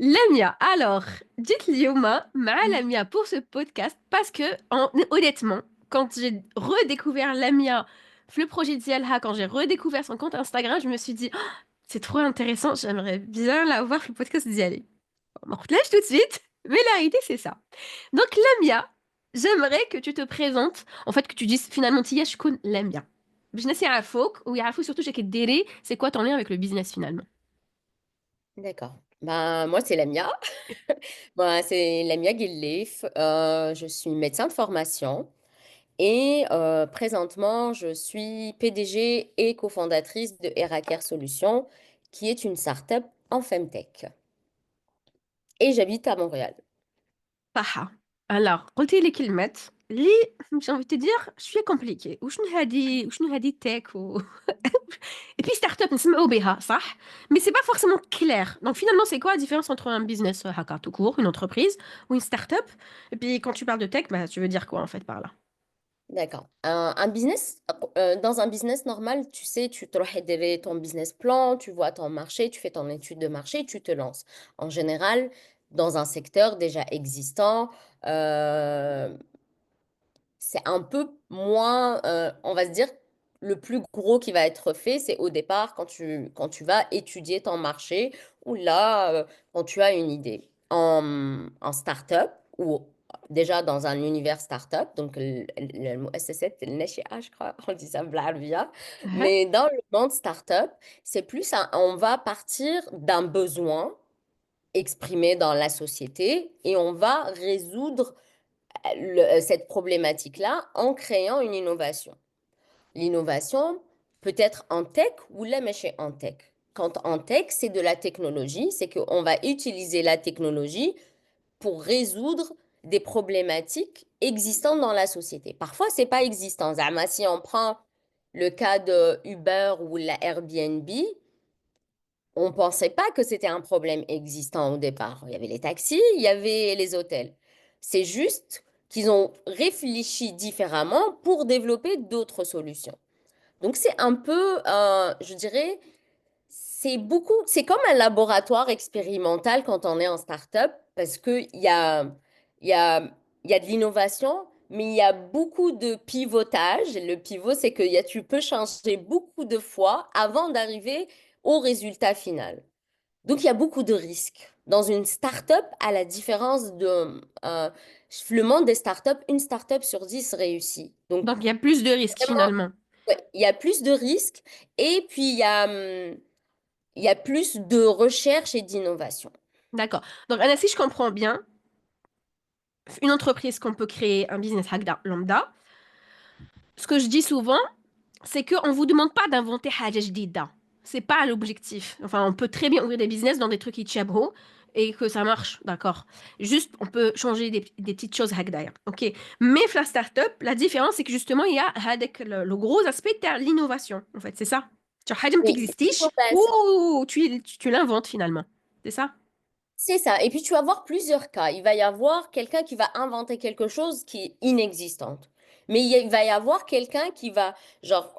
Lamia, alors, dites Lioma, ma Lamia pour ce podcast, parce que, honnêtement, quand j'ai redécouvert Lamia, le projet d'Yalha, quand j'ai redécouvert son compte Instagram, je me suis dit, oh, c'est trop intéressant, j'aimerais bien la voir, le podcast d'y aller. On en tout de suite, mais la réalité, c'est ça. Donc, Lamia, j'aimerais que tu te présentes, en fait, que tu dises finalement, Tia, je connais Lamia. Je ne sais pas, ou il faut surtout, c'est quoi ton lien avec le business finalement? D'accord. Ben, moi, c'est Lamia. Ben, c'est Lamia Guillef. Je suis médecin de formation et présentement, je suis PDG et cofondatrice de Heracare Solutions, qui est une start-up en Femtech. Et j'habite à Montréal. صح. alors قلتي لي كلمات اللي j'ai envie de te dire شويه compliqué وشنو هادي التك et puis start-up نسمعوا بها صح mais c'est pas forcément clair donc finalement c'est quoi la différence entre un business هكا tout court une entreprise ou une start-up et puis quand tu parles de tech bah tu veux dire quoi en fait par là. D'accord. Un business, dans un business normal, tu sais, tu te rédiges ton business plan, tu vois ton marché, tu fais ton étude de marché, tu te lances. En général, dans un secteur déjà existant, euh, c'est un peu moins, on va se dire, le plus gros qui va être fait, c'est au départ quand tu vas étudier ton marché ou là, quand tu as une idée. En start-up ou déjà dans un univers start-up, donc le mot SSF, c'est le NSHA, je crois, on dit ça بالعربية. أها. Mais dans le monde start-up, c'est plus, on va partir d'un besoin exprimé dans la société et on va résoudre cette problématique-là en créant une innovation. L'innovation peut être en tech ou la mèche en tech. Quand en tech, c'est de la technologie, c'est qu'on va utiliser la technologie pour résoudre des problématiques existantes dans la société. Parfois, c'est pas existant. Zama, si on prend le cas de Uber ou la Airbnb, on ne pensait pas que c'était un problème existant au départ. Il y avait les taxis, il y avait les hôtels. C'est juste qu'ils ont réfléchi différemment pour développer d'autres solutions. Donc c'est un peu, je dirais, c'est comme un laboratoire expérimental quand on est en start-up parce il y a, il y a de l'innovation, mais il y a beaucoup de pivotage. Le pivot, c'est que tu peux changer beaucoup de fois avant d'arriver au résultat final. Donc, il y a beaucoup de risques. Dans une start-up, à la différence de le monde des start-up, une start-up sur 10 réussit. Donc, donc il y a plus de risques vraiment, finalement. ouais, il y a plus de risques et puis il y a plus de recherche et d'innovation. D'accord, donc Anna, si je comprends bien une entreprise qu'on peut créer un business hack lambda ce que je dis souvent c'est qu'on ne vous demande pas d'inventer حاجة جديدة. C'est pas l'objectif. Enfin, on peut très bien ouvrir des business dans des trucs qui تشابهوا et que ça marche, d'accord. Juste, on peut changer des petites choses هكذايا. Ok. Mais la startup, la différence, c'est que justement, il y a le gros aspect de l'innovation. En fait, c'est ça. Tu as حاجة ما Oui, تexistيش innovation. ou tu l'inventes finalement. C'est ça? C'est ça. Et puis, tu vas voir plusieurs cas. Il va y avoir quelqu'un qui va inventer quelque chose qui est inexistante. Mais il va y avoir quelqu'un qui va, genre,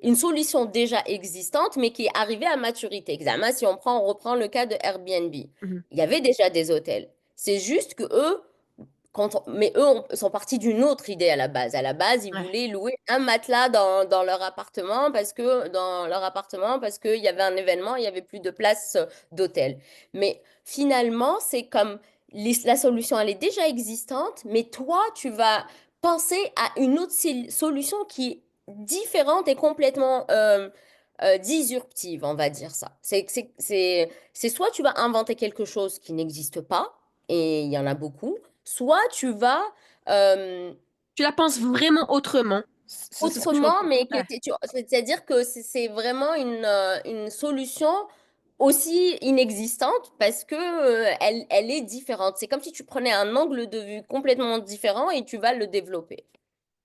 une solution déjà existante, mais qui est arrivée à maturité. Examen, si on reprend le cas de Airbnb. Mhm. Il y avait déjà des hôtels. C'est juste que eux, mais eux sont partis d'une autre idée à la base. À la base, ils Ouais. voulaient louer un matelas dans leur appartement parce qu'il y avait un événement, il y avait plus de place d'hôtel. Mais finalement, c'est comme la solution, elle est déjà existante, mais toi, tu vas penser à une autre solution qui est différente et complètement disruptive, on va dire ça. C'est soit tu vas inventer quelque chose qui n'existe pas, et il y en a beaucoup, soit tu vas euh, Tu la penses vraiment autrement. C'est ce que je autrement, comprends. mais Ouais. c'est-à-dire que c'est vraiment une solution aussi inexistante parce que elle est différente. C'est comme si tu prenais un angle de vue complètement différent et tu vas le développer.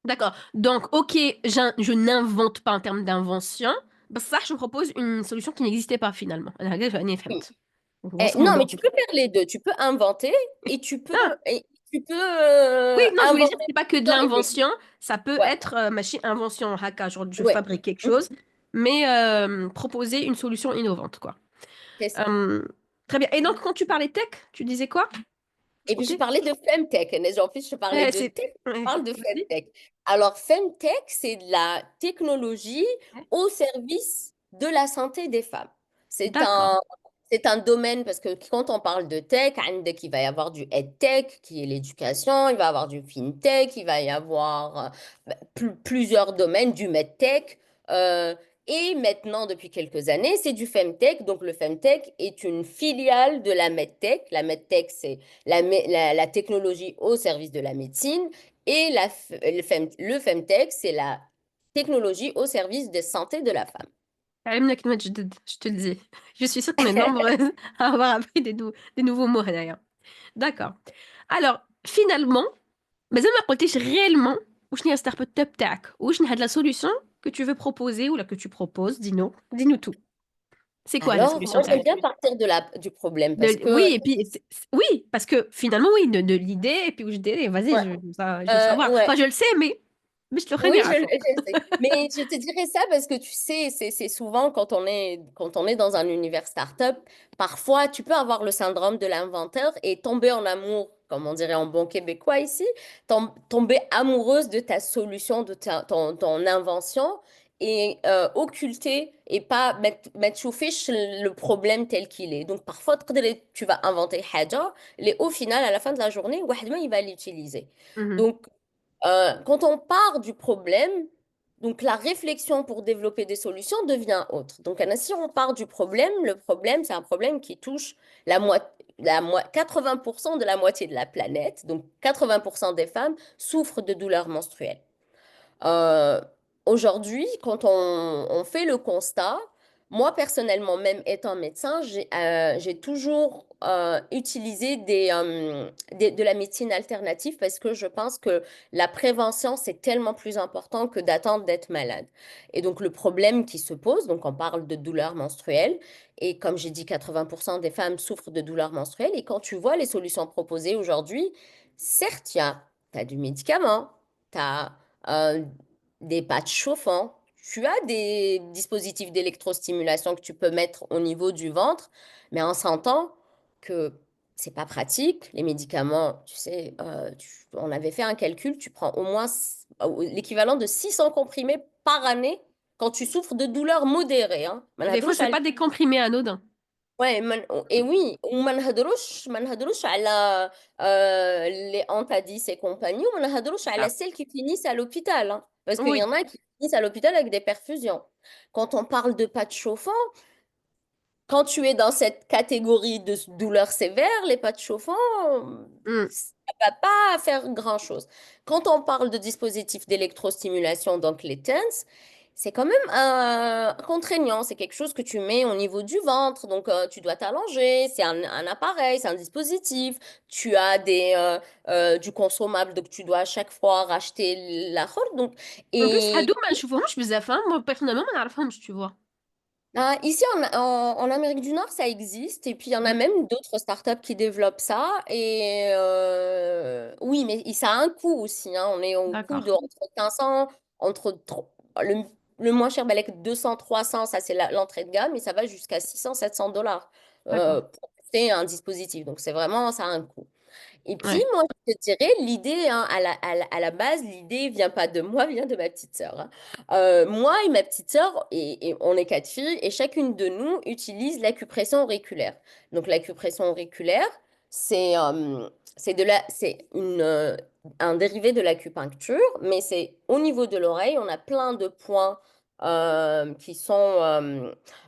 D'accord. Donc, ok, je n'invente pas en termes d'invention. Bah, ça, je propose une solution qui n'existait pas finalement. أنا Oui. فهمت. grosso Non, mais modo. tu peux faire les deux. Tu peux inventer et tu peux, Ah, et tu peux oui, non, je voulais dire, inventer c'est pas que de et l'exécuter. l'invention. Ça peut Ouais, être, machine invention, haka, genre je ouais. fabrique quelque Mhm. chose, mais proposer une solution innovante, quoi. C'est ça. Euh, Très bien. Et donc, quand tu parlais tech, tu disais quoi? Je Et puis, je t'écoutais? parlais de Femtech. En plus, je parlais de C'est... tech, je ouais. parle de Vas-y. Femtech. Alors, Femtech, c'est de la technologie Ouais. au service de la santé des femmes. C'est D'accord. un, c'est un domaine, parce que quand on parle de tech, il va y avoir du EdTech, qui est l'éducation, il va y avoir du FinTech, il va y avoir plusieurs domaines, du MedTech. euh, et maintenant, depuis quelques années, c'est du Femtech. Donc, le Femtech est une filiale de la MedTech. La MedTech, c'est la technologie au service de la médecine. Et le Femtech, c'est la technologie au service de santé de la femme. علمنا كلمة جدد je te le dis. Je suis sûre qu'on est nombreuses à avoir appris des nouveaux mots d'ailleurs. D'accord. Alors, finalement, مازال ما قلتيش réellement وشنو هي الستارت اب تاعك وشنو هاد la solution que tu veux proposer ou là que tu proposes, dis-nous tout. C'est quoi la Alors, solution moi, j'aime تاعك? bien partir du problème parce que, Oui, et puis, oui, parce que finalement, oui, de l'idée, et puis où je dis, vas-y, ouais, je veux savoir. ouais. Enfin, je le sais, mais je te Oui, renie à fond. je sais. Mais je te dirais ça parce que tu sais, c'est souvent quand on est dans un univers startup, parfois tu peux avoir le syndrome de l'inventeur et tomber en amour, comme on dirait en bon québécois ici, tomber amoureuse de ta solution, de ton invention et occulter et pas mettre chauffer le problème tel qu'il est. Donc parfois, tu vas inventer haja, et au final, à la fin de la journée, واحد il va l'utiliser. Mhm. Donc, quand on part du problème, donc la réflexion pour développer des solutions devient autre. Donc, Anna, si on part du problème, le problème, c'est un problème qui touche 80% de la moitié de la planète. Donc, 80% des femmes souffrent de douleurs menstruelles. Euh, Aujourd'hui, quand on fait le constat, moi personnellement, même étant médecin, j'ai toujours utilisé de la médecine alternative parce que je pense que la prévention, c'est tellement plus important que d'attendre d'être malade. Et donc le problème qui se pose, donc on parle de douleurs menstruelles, et comme j'ai dit, 80% des femmes souffrent de douleurs menstruelles, et quand tu vois les solutions proposées aujourd'hui, certes, tu as du médicament, tu as des patchs chauffants. Tu as des dispositifs d'électrostimulation que tu peux mettre au niveau du ventre, mais en sentant que c'est pas pratique. Les médicaments, tu sais, on avait fait un calcul, tu prends au moins l'équivalent de 600 comprimés par année quand tu souffres de douleurs modérées, hein. Et des fois, c'est pas des comprimés anodins. Ouais, et oui, وما نهضروش على les Antadis et compagnie, وما نهضروش على Ah, celles qui finissent à l'hôpital, hein. Parce qu'il y oui. en a qui finissent à l'hôpital avec des perfusions. Quand on parle de patchs chauffants, quand tu es dans cette catégorie de douleurs sévères, les patchs chauffants, Mm. ça va pas faire grand-chose. Quand on parle de dispositifs d'électrostimulation, donc les TENS, c'est quand même contraignant. C'est quelque chose que tu mets au niveau du ventre, donc tu dois t'allonger. C'est un appareil, c'est un dispositif. Tu as du consommable, donc tu dois à chaque fois racheter la robe. Donc, En plus, et هادو ما نشوفوهمش بزاف hein. Moi, personnellement, ما نعرفهمش, tu vois. Ici, en Amérique du Nord, ça existe. Et puis, il y en a Mm. même d'autres startups qui développent ça. Et oui, mais ça a un coût aussi, hein. On est au coût D'accord. de entre 500, le, le moins cher, ben, les 200, 300, ça c'est l'entrée de gamme. Et ça va jusqu'à 600, 700 dollars D'accord. pour acheter un dispositif. Donc, c'est vraiment, ça a un coût. Et puis, Ouais. moi, je te dirais, l'idée, hein, à la base, l'idée vient pas de moi, vient de ma petite sœur, hein. Moi et ma petite sœur, et on est quatre filles, et chacune de nous utilise l'acupression auriculaire. Donc, l'acupression auriculaire, c'est un dérivé de l'acupuncture, mais c'est au niveau de l'oreille, on a plein de points qui sont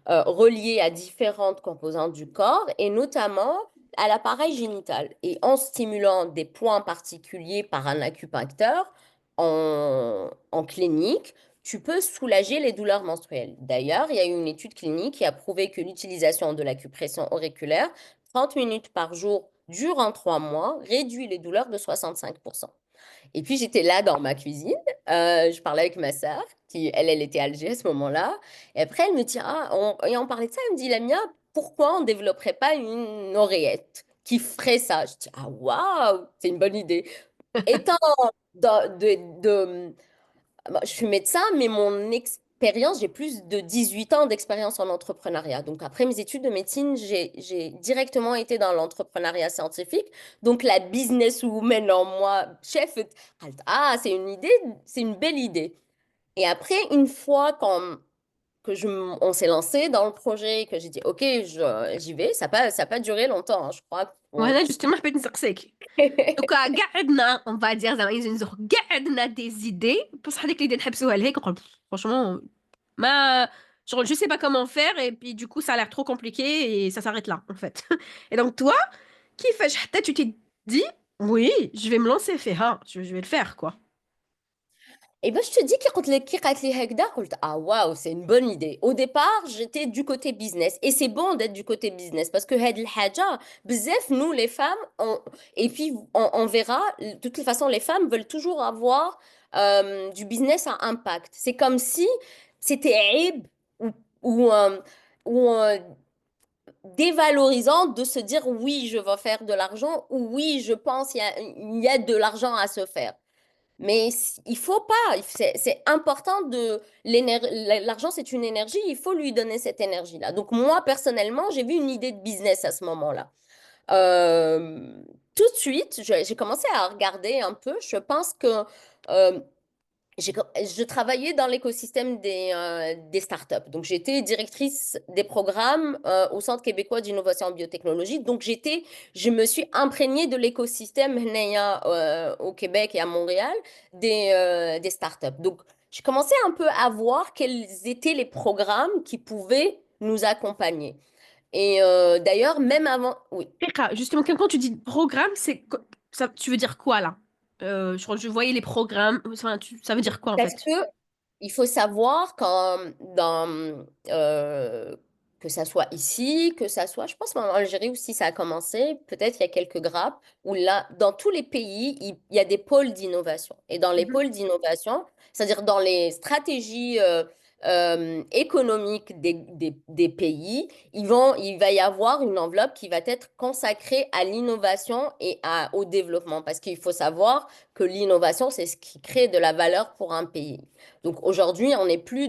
reliés à différentes composantes du corps, et notamment à l'appareil génital et en stimulant des points particuliers par un acupuncteur en clinique, tu peux soulager les douleurs menstruelles. D'ailleurs, il y a eu une étude clinique qui a prouvé que l'utilisation de l'acupression auriculaire, 30 minutes par jour durant 3 mois, réduit les douleurs de 65%. Et puis j'étais là dans ma cuisine, je parlais avec ma sœur, qui elle était à Alger à ce moment-là. Et après, elle me dit, et on parlait de ça, elle me dit, Lamia, pourquoi on ne développerait pas une oreillette qui ferait ça? Je dis, ah waouh, c'est une bonne idée. Étant dans- de, de- je suis médecin, mais expérience, j'ai plus de 18 ans d'expérience en entrepreneuriat. Donc, après mes études de médecine, j'ai directement été dans l'entrepreneuriat scientifique. Donc, la businesswoman en moi, chef, ah, c'est une idée, c'est une belle idée. Et après, une fois on s'est lancé dans le projet, que j'ai dit, OK, j'y vais, ça a pas duré longtemps, hein, je crois. وانا justement حبيت نسقسيك دوكا قعدنا on va dire زعما نزور قعدنا des idées بصح هذيك l'idée نحبسوها لهيك نقول franchement ما genre je sais pas comment faire et puis du coup ça a l'air trop compliqué et ça s'arrête là en fait. Et donc toi كيفاش حتى tu t'es dit oui je vais me lancer فيها je vais le faire quoi. Et ben, je te dis كي قالت لي هكذا قلت ah waouh c'est une bonne idée. Au départ, j'étais du côté business et c'est bon d'être du côté business parce que هاد الحاجة بزاف nous les femmes et puis on verra de toutes les façons les femmes veulent toujours avoir du business à impact. C'est comme si c'était عيب ou ou ou dévalorisant de se dire oui, je vais faire de l'argent ou oui, je pense il y a de l'argent à se faire. Mais il faut pas, c'est important de l'énergie. L'argent, c'est une énergie, il faut lui donner cette énergie-là. Donc moi, personnellement, j'ai vu une idée de business à ce moment-là. Euh, Tout de suite, j'ai commencé à regarder un peu. Je pense que euh, je travaillais dans l'écosystème des startups. Donc, j'étais directrice des programmes au Centre québécois d'innovation en biotechnologie. Donc, je me suis imprégnée de l'écosystème au Québec et à Montréal des startups. Donc, j'ai commencé un peu à voir quels étaient les programmes qui pouvaient nous accompagner. Et d'ailleurs, même avant, oui. دقيقة justement quand tu dis programme c'est ça tu veux dire quoi là? Je crois que je voyais les programmes enfin, ça veut dire quoi en Parce fait? que il faut savoir euh, que ça soit ici, que ça soit, je pense en Algérie aussi ça a commencé, peut-être il y a quelques grappes, où là, dans tous les pays, il y a des pôles d'innovation. Et dans les Mhm. pôles d'innovation, c'est-à-dire dans les stratégies économiques des pays, il va y avoir une enveloppe qui va être consacrée à l'innovation et au développement. Parce qu'il faut savoir que l'innovation, c'est ce qui crée de la valeur pour un pays. Donc aujourd'hui, on n'est plus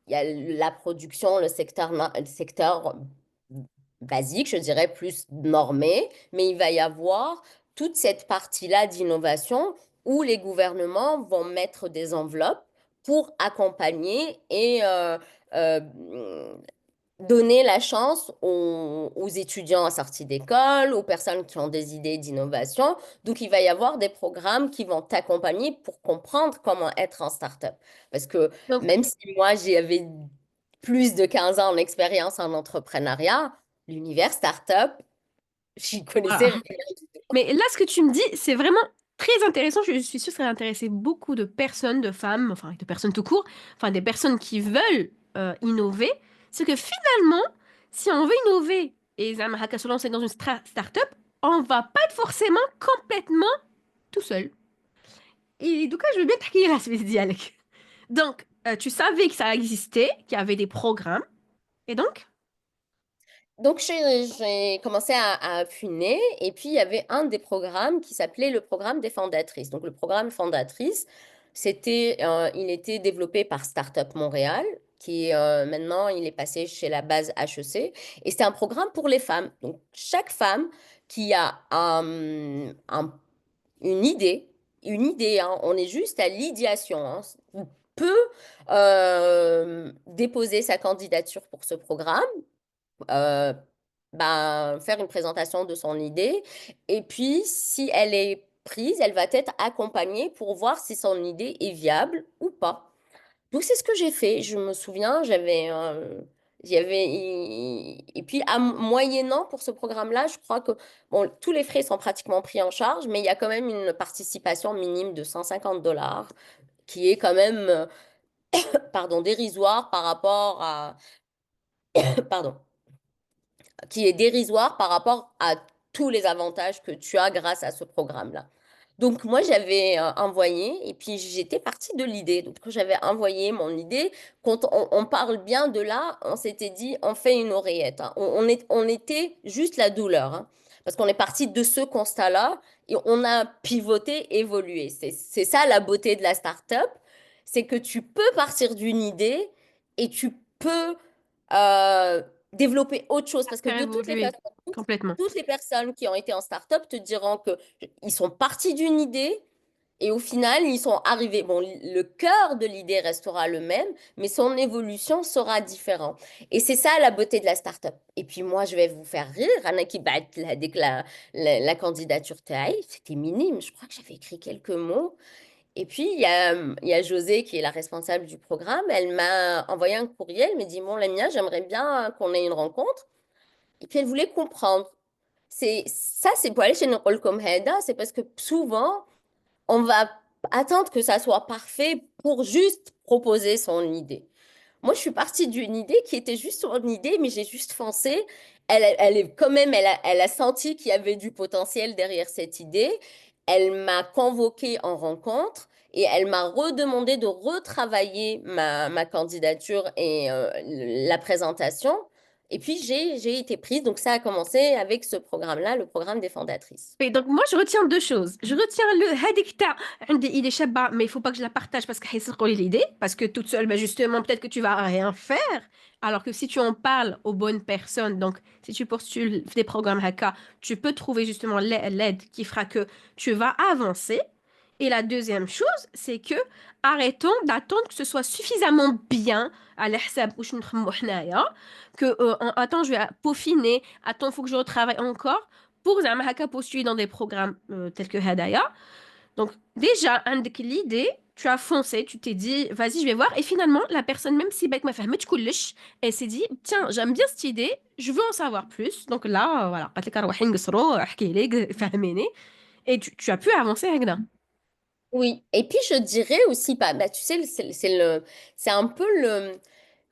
il y a la production, le secteur basique, je dirais plus normé, mais il va y avoir toute cette partie-là d'innovation où les gouvernements vont mettre des enveloppes pour accompagner et euh, donner la chance aux étudiants en sortie d'école, aux personnes qui ont des idées d'innovation. Donc, il va y avoir des programmes qui vont t'accompagner pour comprendre comment être en start-up. Parce que Donc, même si moi, j'avais plus de 15 ans d'expérience en entrepreneuriat, l'univers start-up, j'y connaissais voilà. rien. Mais là, ce que tu me dis, c'est vraiment très intéressant. Je suis sûre que ça va intéresser beaucoup de personnes, de femmes, enfin de personnes tout court, enfin des personnes qui veulent innover. C'est que finalement, si on veut innover et زعما هكا se lancer dans une start-up, on va pas être forcément complètement tout seul. Et du coup, je veux bien تحكي لي la suite ديالك. Donc, tu savais que ça existait, qu'il y avait des programmes. Et donc? Donc, j'ai commencé à affiner et puis il y avait un des programmes qui s'appelait le programme des fondatrices. Donc, le programme fondatrice, il était développé par Startup Montréal, qui maintenant, il est passé chez la base HEC. Et c'était un programme pour les femmes. Donc, chaque femme qui a une idée, hein, on est juste à l'idéation, hein, peut déposer sa candidature pour ce programme euh, faire une présentation de son idée. Et puis, si elle est prise, elle va être accompagnée pour voir si son idée est viable ou pas. Donc, c'est ce que j'ai fait. Je me souviens, et puis, moyennant pour ce programme-là, je crois que bon, tous les frais sont pratiquement pris en charge, mais il y a quand même une participation minime de 150 $ qui est quand même, pardon, dérisoire par rapport à, pardon, qui est dérisoire par rapport à tous les avantages que tu as grâce à ce programme-là. Donc moi, j'avais envoyé, et puis j'étais partie de l'idée. Donc quand j'avais envoyé mon idée, quand on parle bien de là, on s'était dit, on fait une oreillette, hein. On était juste la douleur, hein. Parce qu'on est parti de ce constat-là et on a pivoté, évolué. C'est ça la beauté de la start-up. c'est que tu peux partir d'une idée et tu peux euh, développer autre chose. Parce que Faire de évoluer complètement. toutes les personnes qui ont été en start-up te diront que ils sont partis d'une idée et au final, ils sont arrivés. Bon, le cœur de l'idée restera le même, mais son évolution sera différente. Et c'est ça la beauté de la start-up. Et puis moi, je vais vous faire rire. Anna qui bat dès que la candidature taille, c'était minime. Je crois que j'avais écrit quelques mots. Et puis, il y a José, qui est la responsable du programme. Elle m'a envoyé un courriel. Elle m'a dit, bon, Lamia, j'aimerais bien qu'on ait une rencontre. Et puis, elle voulait comprendre. C'est pour aller chez une rôle comme Heda, c'est parce que souvent, on va attendre que ça soit parfait pour juste proposer son idée. Moi, je suis partie d'une idée qui était juste une idée, mais j'ai juste foncé. Elle est quand même, elle a senti qu'il y avait du potentiel derrière cette idée. Elle m'a convoquée en rencontre et elle m'a redemandé de retravailler ma candidature et la présentation. Et puis, j'ai été prise. Donc, ça a commencé avec ce programme-là, le programme des fondatrices. Et donc moi je retiens deux choses. Je retiens le هذيك تاع عندي idée شابة mais il faut pas que je la partage parce que حيسرقوا لي l'idée parce que toute seule ben justement peut-être que tu vas rien faire alors que si tu en parles aux bonnes personnes donc si tu postules des programmes HACA tu peux trouver justement l'aide qui fera que tu vas avancer. Et la deuxième chose c'est que arrêtons d'attendre que ce soit suffisamment bien على حساب واش نخمو حنايا que attends je vais peaufiner attends faut que je retravaille encore pour زعما هكا postuler dans des programmes tels que Hadaya. Donc déjà, عندك l'idée, tu as foncé, tu t'es dit, vas-y, je vais voir. Et finalement, la personne, même si ما فهمتش كلش, elle s'est dit, tiens, j'aime bien cette idée, je veux en savoir plus. Donc là, voilà, قالت لك روحي نقصروا, احكي لك, فهميني. Et tu as pu avancer هكذا. Oui, et puis je dirais aussi, pas, bah, tu sais, c'est un peu le,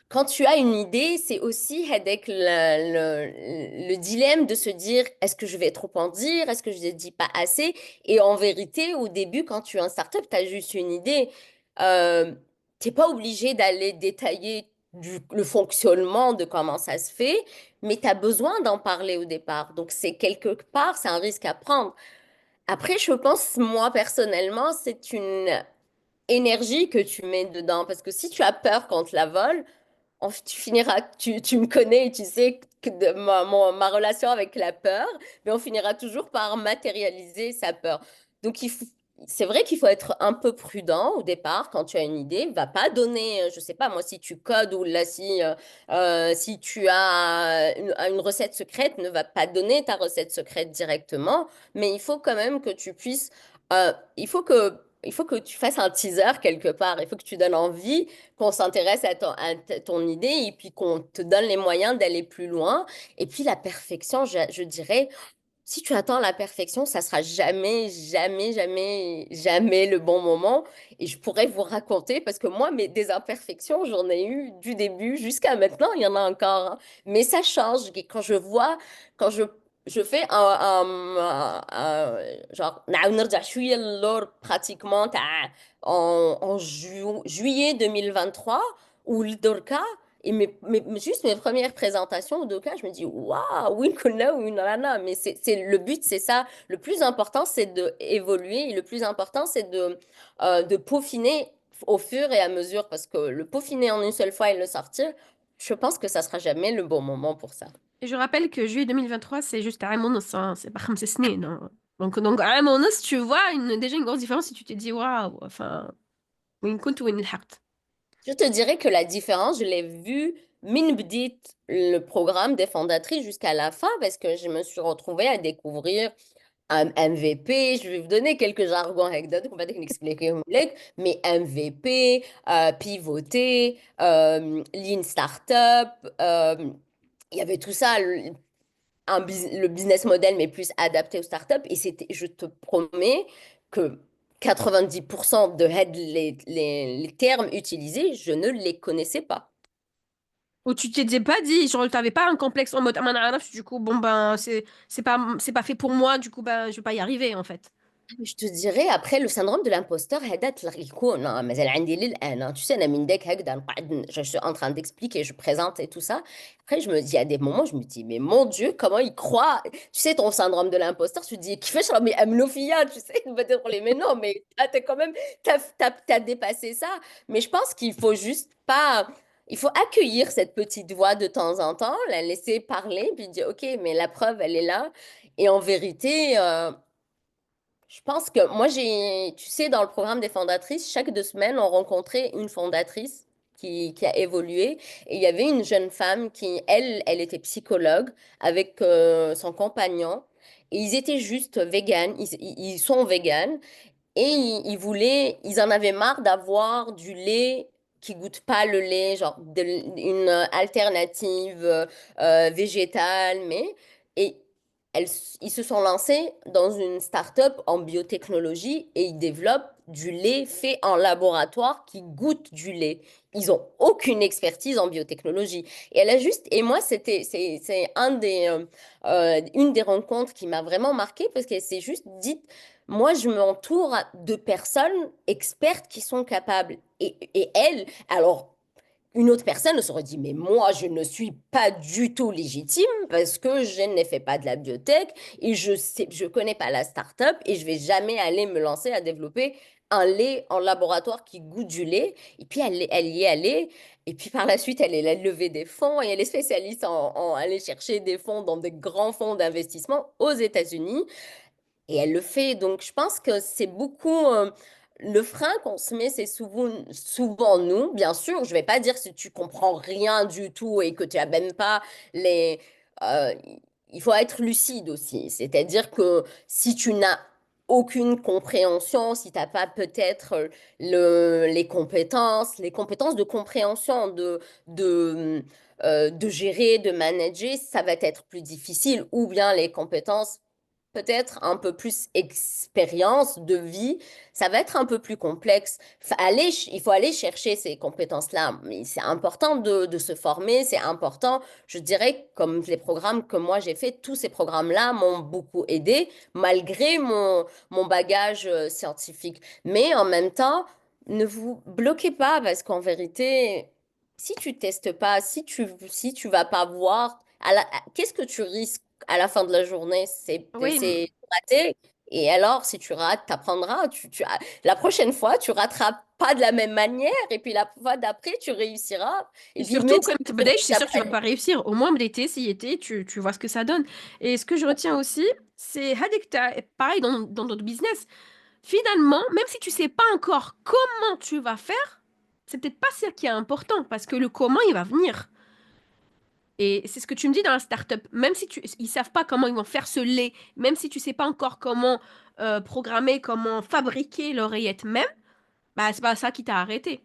quand tu as une idée, c'est aussi avec le dilemme de se dire, est-ce que je vais trop en dire? Est-ce que je ne dis pas assez? Et en vérité, au début, quand tu es en startup, tu as juste une idée. Tu n'es pas obligé d'aller détailler le fonctionnement de comment ça se fait, mais tu as besoin d'en parler au départ. Donc, c'est quelque part, c'est un risque à prendre. Après, je pense, moi, personnellement, c'est une énergie que tu mets dedans. Parce que si tu as peur quand tu la voles, tu finiras, tu me connais et tu sais que de ma relation avec la peur, mais on finira toujours par matérialiser sa peur. Donc, c'est vrai qu'il faut être un peu prudent au départ quand tu as une idée. Va pas donner, je sais pas, moi, si tu codes ou là, si tu as une recette secrète, ne va pas donner ta recette secrète directement, mais il faut quand même que tu puisses, il faut que tu fasses un teaser quelque part. Il faut que tu donnes envie qu'on s'intéresse à ton idée et puis qu'on te donne les moyens d'aller plus loin. Et puis la perfection, je dirais, si tu attends la perfection, ça sera jamais, jamais, jamais, jamais le bon moment. Et je pourrais vous raconter, parce que moi, des imperfections, j'en ai eu du début jusqu'à maintenant, il y en a encore, hein. Mais ça change. Et quand je vois, quand je fais genre, نعاود نرجع شوية للور pratiquement en juillet 2023 ou le Dorka. Et juste mes premières présentations au Doka, je me dis, waouh, win kunna, win rana. Mais le but, c'est ça. Le plus important, c'est d'évoluer. Et le plus important, c'est de peaufiner au fur et à mesure. Parce que le peaufiner en une seule fois et le sortir, je pense que ça sera jamais le bon moment pour ça. Et je rappelle que juillet 2023, c'est juste عام ونص, hein, c'est pas 5 سنين. Hein. Donc عام ونص, tu vois déjà une grosse différence si tu te dis, waouh, enfin, وين كنت وين لحقت. Je te dirais que la différence, je l'ai vue min bdit le programme des fondatrices jusqu'à la fin parce que je me suis retrouvée à découvrir un MVP. Je vais vous donner quelques jargons anecdotes qu'on va expliquer, mais MVP, pivoter, lean startup, il y avait tout ça, le business model mais plus adapté aux startups et c'était, je te promets que 90% les termes utilisés, je ne les connaissais pas. Ou tu t'es pas dit, genre, t'avais pas un complexe en mode, ah, man, du coup, bon, ben, c'est pas fait pour moi, du coup, ben, je vais pas y arriver, en fait. Je te dirais, après, le syndrome de l'imposteur, مازال عندي للآن. Tu sais, أنا من داك هكذا نقعد je suis en train d'expliquer, je présente et tout ça. Après, je me dis, il y a des moments, je me dis, mais mon Dieu, comment il croit? Tu sais, ton syndrome de l'imposteur, tu te dis, كيفاش راهم يأمنوا فيا? Tu sais, peut-être les, mais non, mais t'es quand même, t'as dépassé ça. Mais je pense qu'il faut juste pas, il faut accueillir cette petite voix de temps en temps, la laisser parler, puis dire, OK, mais la preuve, elle est là. Et en vérité, je pense que moi, tu sais, dans le programme des fondatrices, chaque 2 semaines, on rencontrait une fondatrice qui a évolué. Et il y avait une jeune femme qui, elle était psychologue avec son compagnon. Et ils étaient juste véganes, ils sont véganes. Et ils en avaient marre d'avoir du lait qui goûte pas le lait, genre une alternative végétale, mais et elles, ils se sont lancés dans une start-up en biotechnologie et ils développent du lait fait en laboratoire qui goûte du lait. Ils ont aucune expertise en biotechnologie. Et elle a juste, et moi, c'est une des rencontres qui m'a vraiment marquée parce qu'elle s'est juste dit, moi, je m'entoure de personnes expertes qui sont capables. Et elle, alors, une autre personne se serait dit, mais moi, je ne suis pas du tout légitime parce que je n'ai fait pas de la biotech et je connais pas la start-up et je vais jamais aller me lancer à développer un lait en laboratoire qui goûte du lait. Et puis, elle y est allée. Et puis, par la suite, elle a levé des fonds et elle est spécialiste en aller chercher des fonds dans des grands fonds d'investissement aux États-Unis. Et elle le fait. Donc, je pense que c'est beaucoup. Le frein qu'on se met, c'est souvent nous. Bien sûr, je vais pas dire si tu comprends rien du tout et que tu n'as même pas les. euh, il faut être lucide aussi. C'est-à-dire que si tu n'as aucune compréhension, si tu n'as pas peut-être les compétences de compréhension, de gérer, de manager, ça va être plus difficile. Ou bien les compétences peut-être un peu plus expérience de vie, ça va être un peu plus complexe. Il faut aller chercher ces compétences-là. Mais c'est important de se former, c'est important. Je dirais, comme les programmes que moi j'ai fait, tous ces programmes-là m'ont beaucoup aidé, malgré mon bagage scientifique. Mais en même temps, ne vous bloquez pas, parce qu'en vérité, si tu testes pas, si tu vas pas voir, qu'est-ce que tu risques? À la fin de la journée, Oui, c'est raté. Et alors, si tu rates, t'apprendras. La prochaine fois, tu rateras pas de la même manière. Et puis la fois d'après, tu réussiras. et Et puis, surtout, médecine, comme tu c'est sûr que tu vas après. pas réussir. Au moins, l'été, si été, tu vois ce que ça donne. Et ce que je retiens aussi, c'est pareil dans notre business. Finalement, même si tu sais pas encore comment tu vas faire, c'est peut-être pas ça qui est important parce que le comment, il va venir. Et c'est ce que tu me dis dans la startup. Même si ils savent pas comment ils vont faire ce lait, même si tu sais pas encore comment programmer, comment fabriquer l'oreillette même, bah c'est pas ça qui t'a arrêté.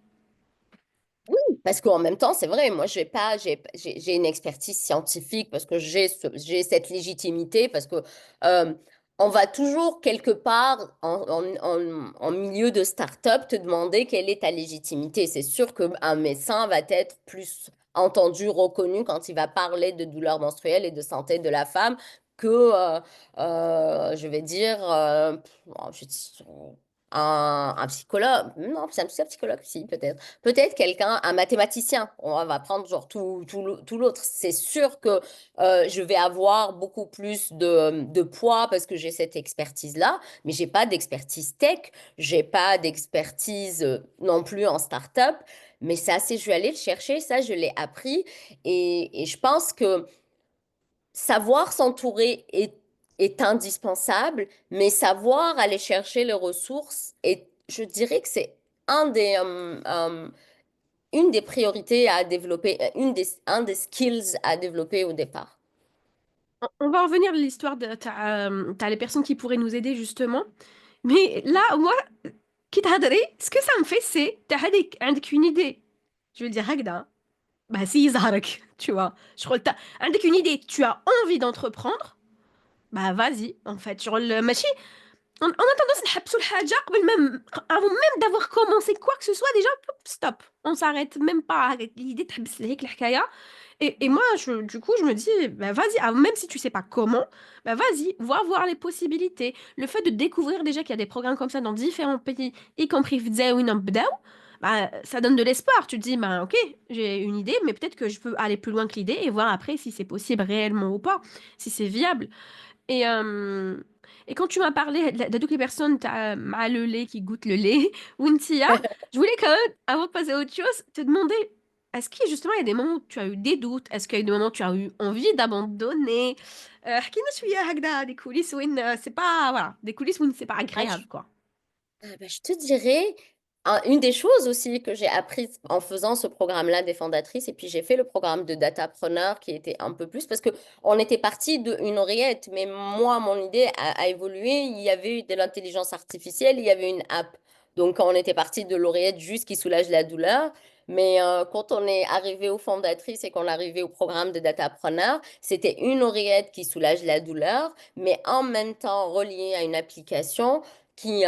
Parce qu'en même temps, c'est vrai, moi, j'ai une expertise scientifique parce que j'ai cette légitimité, parce que euh, on va toujours quelque part en milieu de start-up te demander quelle est ta légitimité. C'est sûr qu'un médecin va être plus entendu, reconnu quand il va parler de douleurs menstruelles et de santé de la femme que, je vais dire, un psychologue. Non, c'est un psychologue, si, peut-être. Peut-être quelqu'un, un mathématicien. On va prendre genre tout l'autre. C'est sûr que je vais avoir beaucoup plus de poids parce que j'ai cette expertise-là, mais j'ai pas d'expertise tech, j'ai pas d'expertise non plus en start-up. Mais ça, je vais aller le chercher, ça, je l'ai appris. Et je pense que savoir s'entourer est indispensable, mais savoir aller chercher les ressources, et je dirais que c'est un une des priorités à développer, un des skills à développer au départ. On va revenir à l'histoire de t'as les personnes qui pourraient nous aider justement. Mais là, moi, qui ce que ça me fait, c'est t'as عندك une idée. Je veux dire, هكذا. Bah si يظهرك, tu vois. Je crois que عندك une idée, tu as envie d'entreprendre. Bah vas-y, en fait. ماشي On a tendance نحبسوا الحاجة قبل même, avant même d'avoir commencé quoi que ce soit, déjà, stop. On s'arrête même pas avec l'idée de تحبس لهيك الحكاية. Et moi, du coup, je me dis, bah, vas-y, même si tu sais pas comment, bah, vas-y, va voir les possibilités. Le fait de découvrir déjà qu'il y a des programmes comme ça dans différents pays, y compris في Zaouin en Bdaou, bah, ça donne de l'espoir. Tu te dis, bah, ok, j'ai une idée, mais peut-être que je peux aller plus loin que l'idée et voir après si c'est possible réellement ou pas, si c'est viable. Et, euh, et quand tu m'as parlé de toutes les personnes مع le lait qui goûtent le lait, Wintia, je voulais quand même, avant de passer à autre chose, te demander, est-ce qu'il justement il y a des moments où tu as eu des doutes? Est-ce qu'il y a eu des moments où tu as eu envie d'abandonner? احكينا شوية هكذا des coulisses où c'est pas, voilà, des coulisses où c'est pas Ah, agréable, quoi. je te dirais, une des choses aussi que j'ai apprises en faisant ce programme-là des fondatrices, et puis j'ai fait le programme de datapreneur qui était un peu plus, parce que on était parti d'une oreillette, mais moi, mon idée a évolué. Il y avait eu de l'intelligence artificielle, il y avait une app. Donc, on était parti de l'oreillette juste qui soulage la douleur. Mais quand on est arrivé aux fondatrices et qu'on est arrivé au programme de datapreneur, c'était une oreillette qui soulage la douleur, mais en même temps reliée à une application qui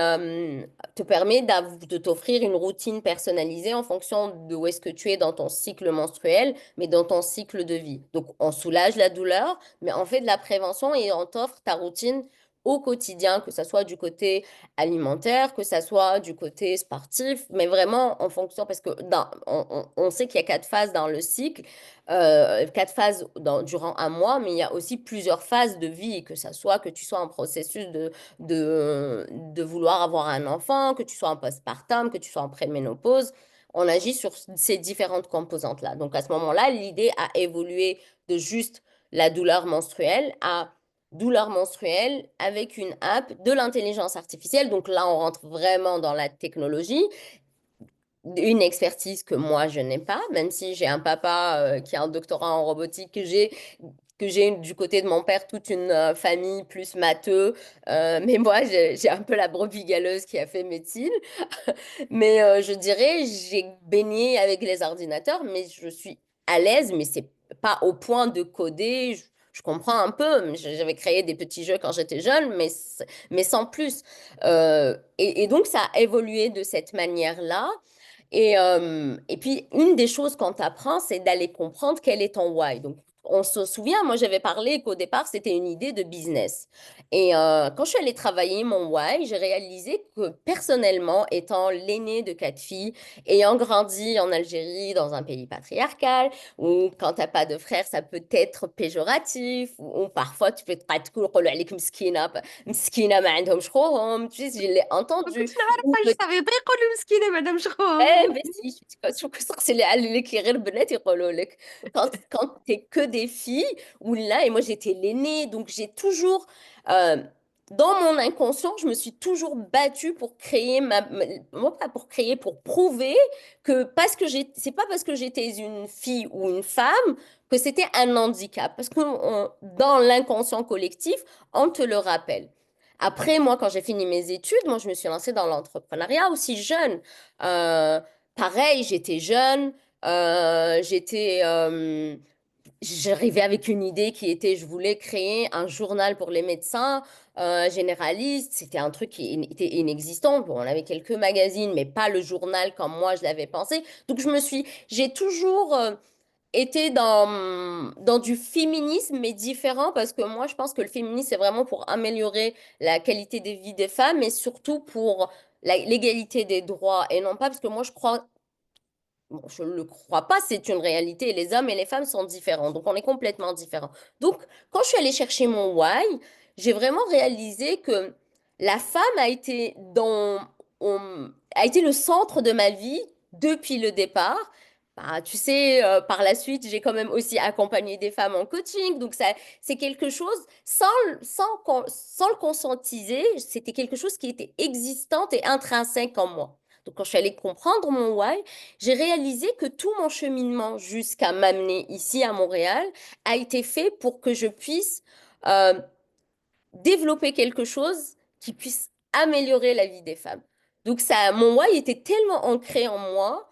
te permet de t'offrir une routine personnalisée en fonction de où est-ce que tu es dans ton cycle menstruel, mais dans ton cycle de vie. Donc, on soulage la douleur, mais on fait de la prévention et on t'offre ta routine au quotidien, que ce soit du côté alimentaire, que ce soit du côté sportif, mais vraiment en fonction, parce que on sait qu'il y a 4 phases dans le cycle, 4 phases durant un mois, mais il y a aussi plusieurs phases de vie, que ce soit que tu sois en processus de vouloir avoir un enfant, que tu sois en postpartum, que tu sois en préménopause. On agit sur ces différentes composantes-là. Donc à ce moment-là, l'idée a évolué de juste la douleur menstruelle à douleur menstruelle avec une app, de l'intelligence artificielle. Donc là, on rentre vraiment dans la technologie, une expertise que moi, je n'ai pas, même si j'ai un papa qui a un doctorat en robotique, que j'ai du côté de mon père toute une famille plus matheux. Mais moi, j'ai un peu la brebis galeuse qui a fait médecine. Mais je dirais, j'ai baigné avec les ordinateurs, mais je suis à l'aise, mais c'est pas au point de coder. Je comprends un peu. J'avais créé des petits jeux quand j'étais jeune, mais sans plus. Et donc, ça a évolué de cette manière-là. Et puis, une des choses qu'on t'apprend, c'est d'aller comprendre quel est ton why. Donc, on se souvient, moi, j'avais parlé qu'au départ, c'était une idée de business. Et quand je suis allée travailler mon why, j'ai réalisé que personnellement, étant l'aînée de 4 filles, ayant grandi en Algérie, dans un pays patriarcal, où quand t'as pas de frères, ça peut être péjoratif, ou parfois tu peux te تقولوا عليك مسكينة مسكينة ما عندهمش خوهم. Tu sais, je l'ai ما entendu. كنتش نعرفها، جو سافي يقولوا مسكينة مدام شخوم. بس شو كسر اللي قال لك غير بنات يقولوا لك quand t'es que des filles ou là et moi j'étais l'aînée donc j'ai toujours euh, dans mon inconscient je me suis toujours battue pour créer moi pas pour créer pour prouver que parce que c'est pas parce que j'étais une fille ou une femme que c'était un handicap parce que dans l'inconscient collectif on te le rappelle. Après, moi, quand j'ai fini mes études, moi, je me suis lancée dans l'entrepreneuriat aussi jeune. Euh, Pareil, j'étais jeune, j'arrivais avec une idée qui était, je voulais créer un journal pour les médecins généralistes. C'était un truc qui était inexistant. Bon, on avait quelques magazines, mais pas le journal comme moi je l'avais pensé. Donc j'ai toujours été dans du féminisme, mais différent, parce que moi, je pense que le féminisme, c'est vraiment pour améliorer la qualité de vie des femmes, et surtout pour l'égalité des droits, et non pas parce que moi, je crois, bon, je ne le crois pas, c'est une réalité, les hommes et les femmes sont différents, donc on est complètement différents. Donc, quand je suis allée chercher mon why, j'ai vraiment réalisé que la femme a été le centre de ma vie depuis le départ. Bah, tu sais, par la suite, j'ai quand même aussi accompagné des femmes en coaching. Donc, ça, c'est quelque chose, sans le conscientiser, c'était quelque chose qui était existant et intrinsèque en moi. Donc, quand je suis allée comprendre mon why, j'ai réalisé que tout mon cheminement jusqu'à m'amener ici à Montréal a été fait pour que je puisse euh, développer quelque chose qui puisse améliorer la vie des femmes. Donc, ça, mon why était tellement ancré en moi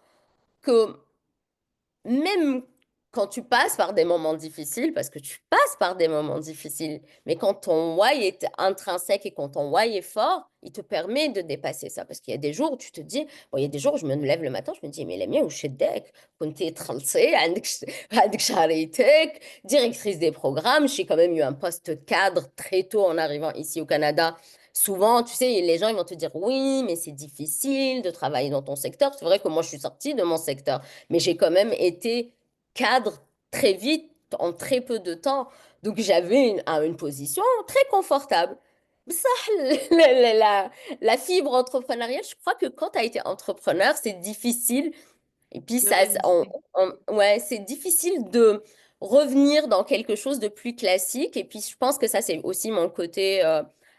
que même quand tu passes par des moments difficiles, parce que tu passes par des moments difficiles, mais quand ton why est intrinsèque et quand ton why est fort, il te permet de dépasser ça. Parce qu'il y a des jours où tu te dis, bon, il y a des jours où je me lève le matin, je me dis, mais les miens, où je suis deck, كنتي تخلصي عندك شهريتك, directrice des programmes, j'ai quand même eu un poste cadre très tôt en arrivant ici au Canada. Souvent, tu sais, les gens ils vont te dire, oui, mais c'est difficile de travailler dans ton secteur. C'est vrai que moi, je suis sortie de mon secteur, mais j'ai quand même été cadre très vite, en très peu de temps. Donc j'avais une position très confortable. Ça, la fibre entrepreneuriale, je crois que quand tu as été entrepreneur, c'est difficile. Et puis De ça, résister. ouais, c'est difficile de revenir dans quelque chose de plus classique. Et puis je pense que ça, c'est aussi mon côté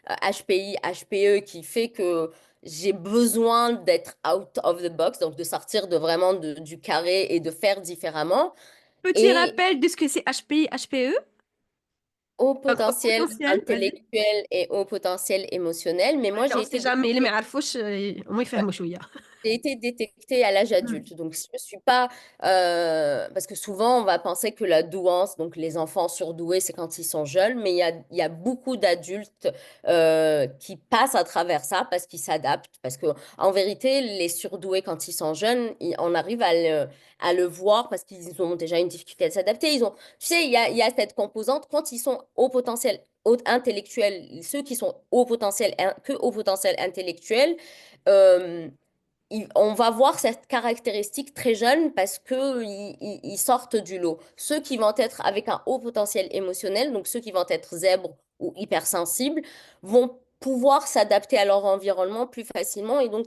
HPI, HPE qui fait que j'ai besoin d'être out of the box, donc de sortir de vraiment du carré et de faire différemment. Petit Et rappel de ce que c'est HPI, HPE. au Donc, au potentiel potentiel, vas-y. intellectuel et au potentiel émotionnel. Mais moi, Ouais, on j'ai sait été jamais, اللي ما détectée. يعرفوش وما يفهموا شوية. J'ai été détectée à l'âge Hmm. adulte, donc je ne suis pas... parce que souvent, on va penser que la douance, donc les enfants surdoués, c'est quand ils sont jeunes, mais il y a beaucoup d'adultes qui passent à travers ça parce qu'ils s'adaptent. Parce que en vérité, les surdoués, quand ils sont jeunes, on arrive à le voir parce qu'ils ont déjà une difficulté à s'adapter. Tu sais, il y a cette composante, quand ils sont au potentiel intellectuel, ceux qui sont au potentiel, que au potentiel intellectuel, euh, on va voir cette caractéristique très jeune parce que ils sortent du lot. Ceux qui vont être avec un haut potentiel émotionnel, donc ceux qui vont être zèbres ou hypersensibles, vont pouvoir s'adapter à leur environnement plus facilement et donc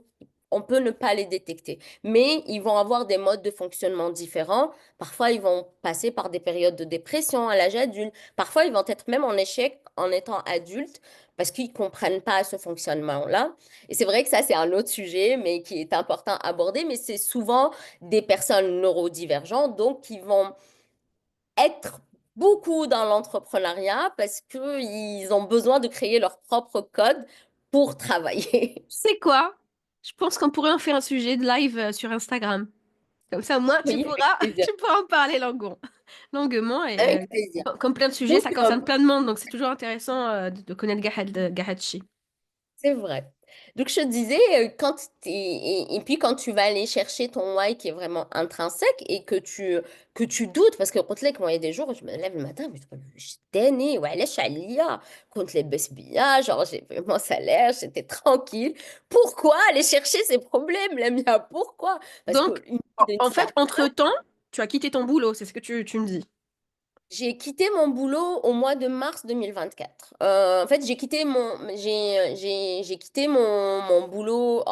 on peut ne pas les détecter. Mais ils vont avoir des modes de fonctionnement différents. Parfois, ils vont passer par des périodes de dépression à l'âge adulte. Parfois, ils vont être même en échec en étant adultes parce qu'ils ne comprennent pas ce fonctionnement-là. Et c'est vrai que ça, c'est un autre sujet, mais qui est important à aborder, mais c'est souvent des personnes neurodivergentes, donc qui vont être beaucoup dans l'entrepreneuriat parce qu'ils ont besoin de créer leur propre code pour travailler. Tu sais quoi? Je pense qu'on pourrait en faire un sujet de live sur Instagram. Comme ça, au moins, tu Oui, avec pourras, plaisir. tu pourras en parler longuement. Et Avec plaisir. comme plein de sujets, Donc, ça concerne plein de monde. Donc, c'est toujours intéressant de connaître Gahad. c'est vrai. Donc, je te disais, et puis quand tu vas aller chercher ton why qui est vraiment intrinsèque et que tu doutes, parce que قلت لك, moi, il y a des jours où je me lève le matin, mais je suis tannée, وعلاش عليا كنت لاباس بيا, genre j'ai fait mon salaire, j'étais tranquille. Pourquoi aller chercher ces problèmes, Lamia? Pourquoi? Parce Donc, qu'une vie d'une en fait, start. entre-temps, tu as quitté ton boulot, c'est ce que tu me dis. J'ai quitté mon boulot au mois de mars 2024. En fait, j'ai quitté mon boulot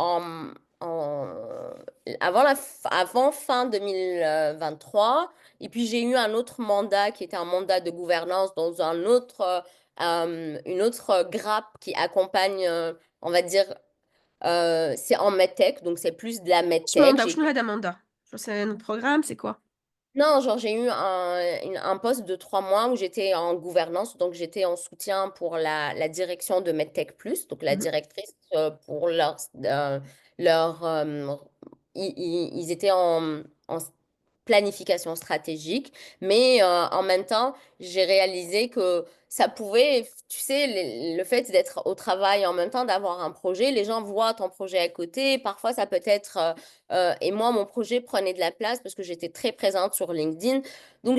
avant fin 2023. Et puis, j'ai eu un autre mandat qui était un mandat de gouvernance dans une autre grappe qui accompagne, on va dire, c'est en medtech, donc c'est plus de la Je medtech. manda, je هذا manda. C'est un programme, c'est quoi? Non, genre j'ai eu un poste de 3 mois où j'étais en gouvernance, donc j'étais en soutien pour la direction de MedTech Plus, donc la Mhm. directrice pour leur ils étaient en planification stratégique, mais en même temps, j'ai réalisé que ça pouvait, tu sais, le fait d'être au travail en même temps, d'avoir un projet, les gens voient ton projet à côté, parfois ça peut être et moi, mon projet prenait de la place parce que j'étais très présente sur LinkedIn. Donc,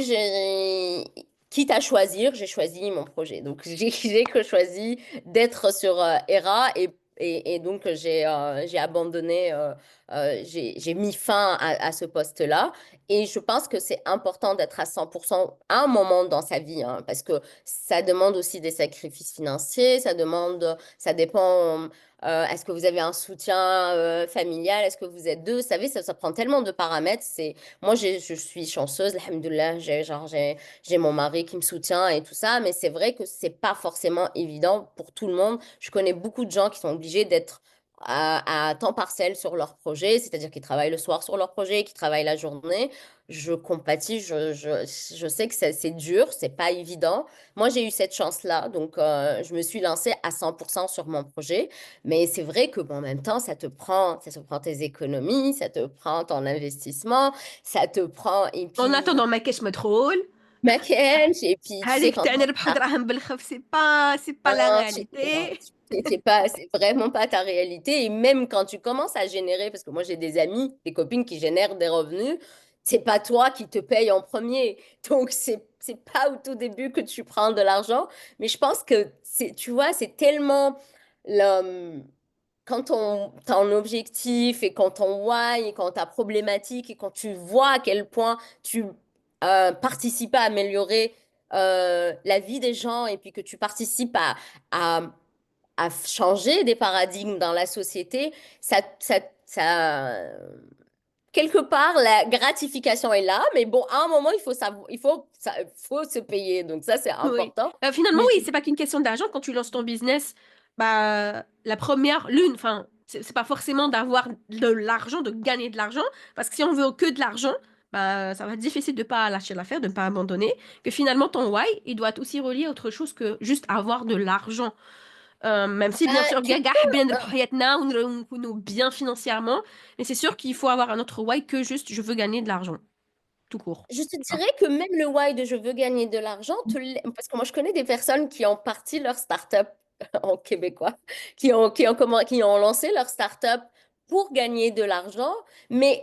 quitte à choisir, j'ai choisi mon projet. Donc, j'ai que choisi d'être sur ERA et donc j'ai abandonné, j'ai mis fin à ce poste-là. Et je pense que c'est important d'être à 100% à un moment dans sa vie, hein, parce que ça demande aussi des sacrifices financiers, ça dépend. Est-ce que vous avez un soutien familial? Est-ce que vous êtes deux? Vous savez, ça prend tellement de paramètres. Moi, je suis chanceuse, alhamdoulilah, j'ai mon mari qui me soutient et tout ça, mais c'est vrai que c'est pas forcément évident pour tout le monde. Je connais beaucoup de gens qui sont obligés d'être à temps partiel sur leur projet, c'est-à-dire qu'ils travaillent le soir sur leur projet, qu'ils travaillent la journée. Je compatis, je sais que c'est dur, c'est pas évident. Moi, j'ai eu cette chance-là, donc je me suis lancée à 100% sur mon projet. Mais c'est vrai que bon, en même temps, ça te prend tes économies, ça te prend ton investissement, ça te prend, et En puis attendant ما كاش مدخول. maquillage, et puis tu sais, هذيك quand تاع نربحوا دراهم بالخف c'est pas la non, non, réalité. c'est pas, c'est vraiment pas ta réalité. Et même quand tu commences à générer, parce que moi j'ai des amis, des copines qui génèrent des revenus, c'est pas toi qui te paye en premier. Donc c'est pas au tout début que tu prends de l'argent. Mais je pense que c'est, tu vois, c'est tellement le, quand ton objectif et quand ton why et quand ta problématique et quand tu vois à quel point tu participes à améliorer la vie des gens et puis que tu participes à, à changer des paradigmes dans la société, quelque part, la gratification est là, mais bon, à un moment, il faut savoir, faut se payer. Donc ça, c'est Oui. important. Finalement, Mais oui, c'est pas qu'une question d'argent. Quand tu lances ton business, bah, enfin, c'est pas forcément d'avoir de l'argent, de gagner de l'argent, parce que si on veut que de l'argent, bah, ça va être difficile de pas lâcher l'affaire, de ne pas abandonner. Que finalement, ton why, il doit être aussi relié à autre chose que juste avoir de l'argent. Même si, bien sûr, tu gaga peux, حابين نربحوا حياتنا ونكونوا bien financièrement, mais c'est sûr qu'il faut avoir un autre why que juste je veux gagner de l'argent, tout court. je te Ah. dirais que même le why de je veux gagner de l'argent, parce que moi, je connais des personnes qui ont parti leur start-up en québécois, qui ont lancé leur start-up pour gagner de l'argent, mais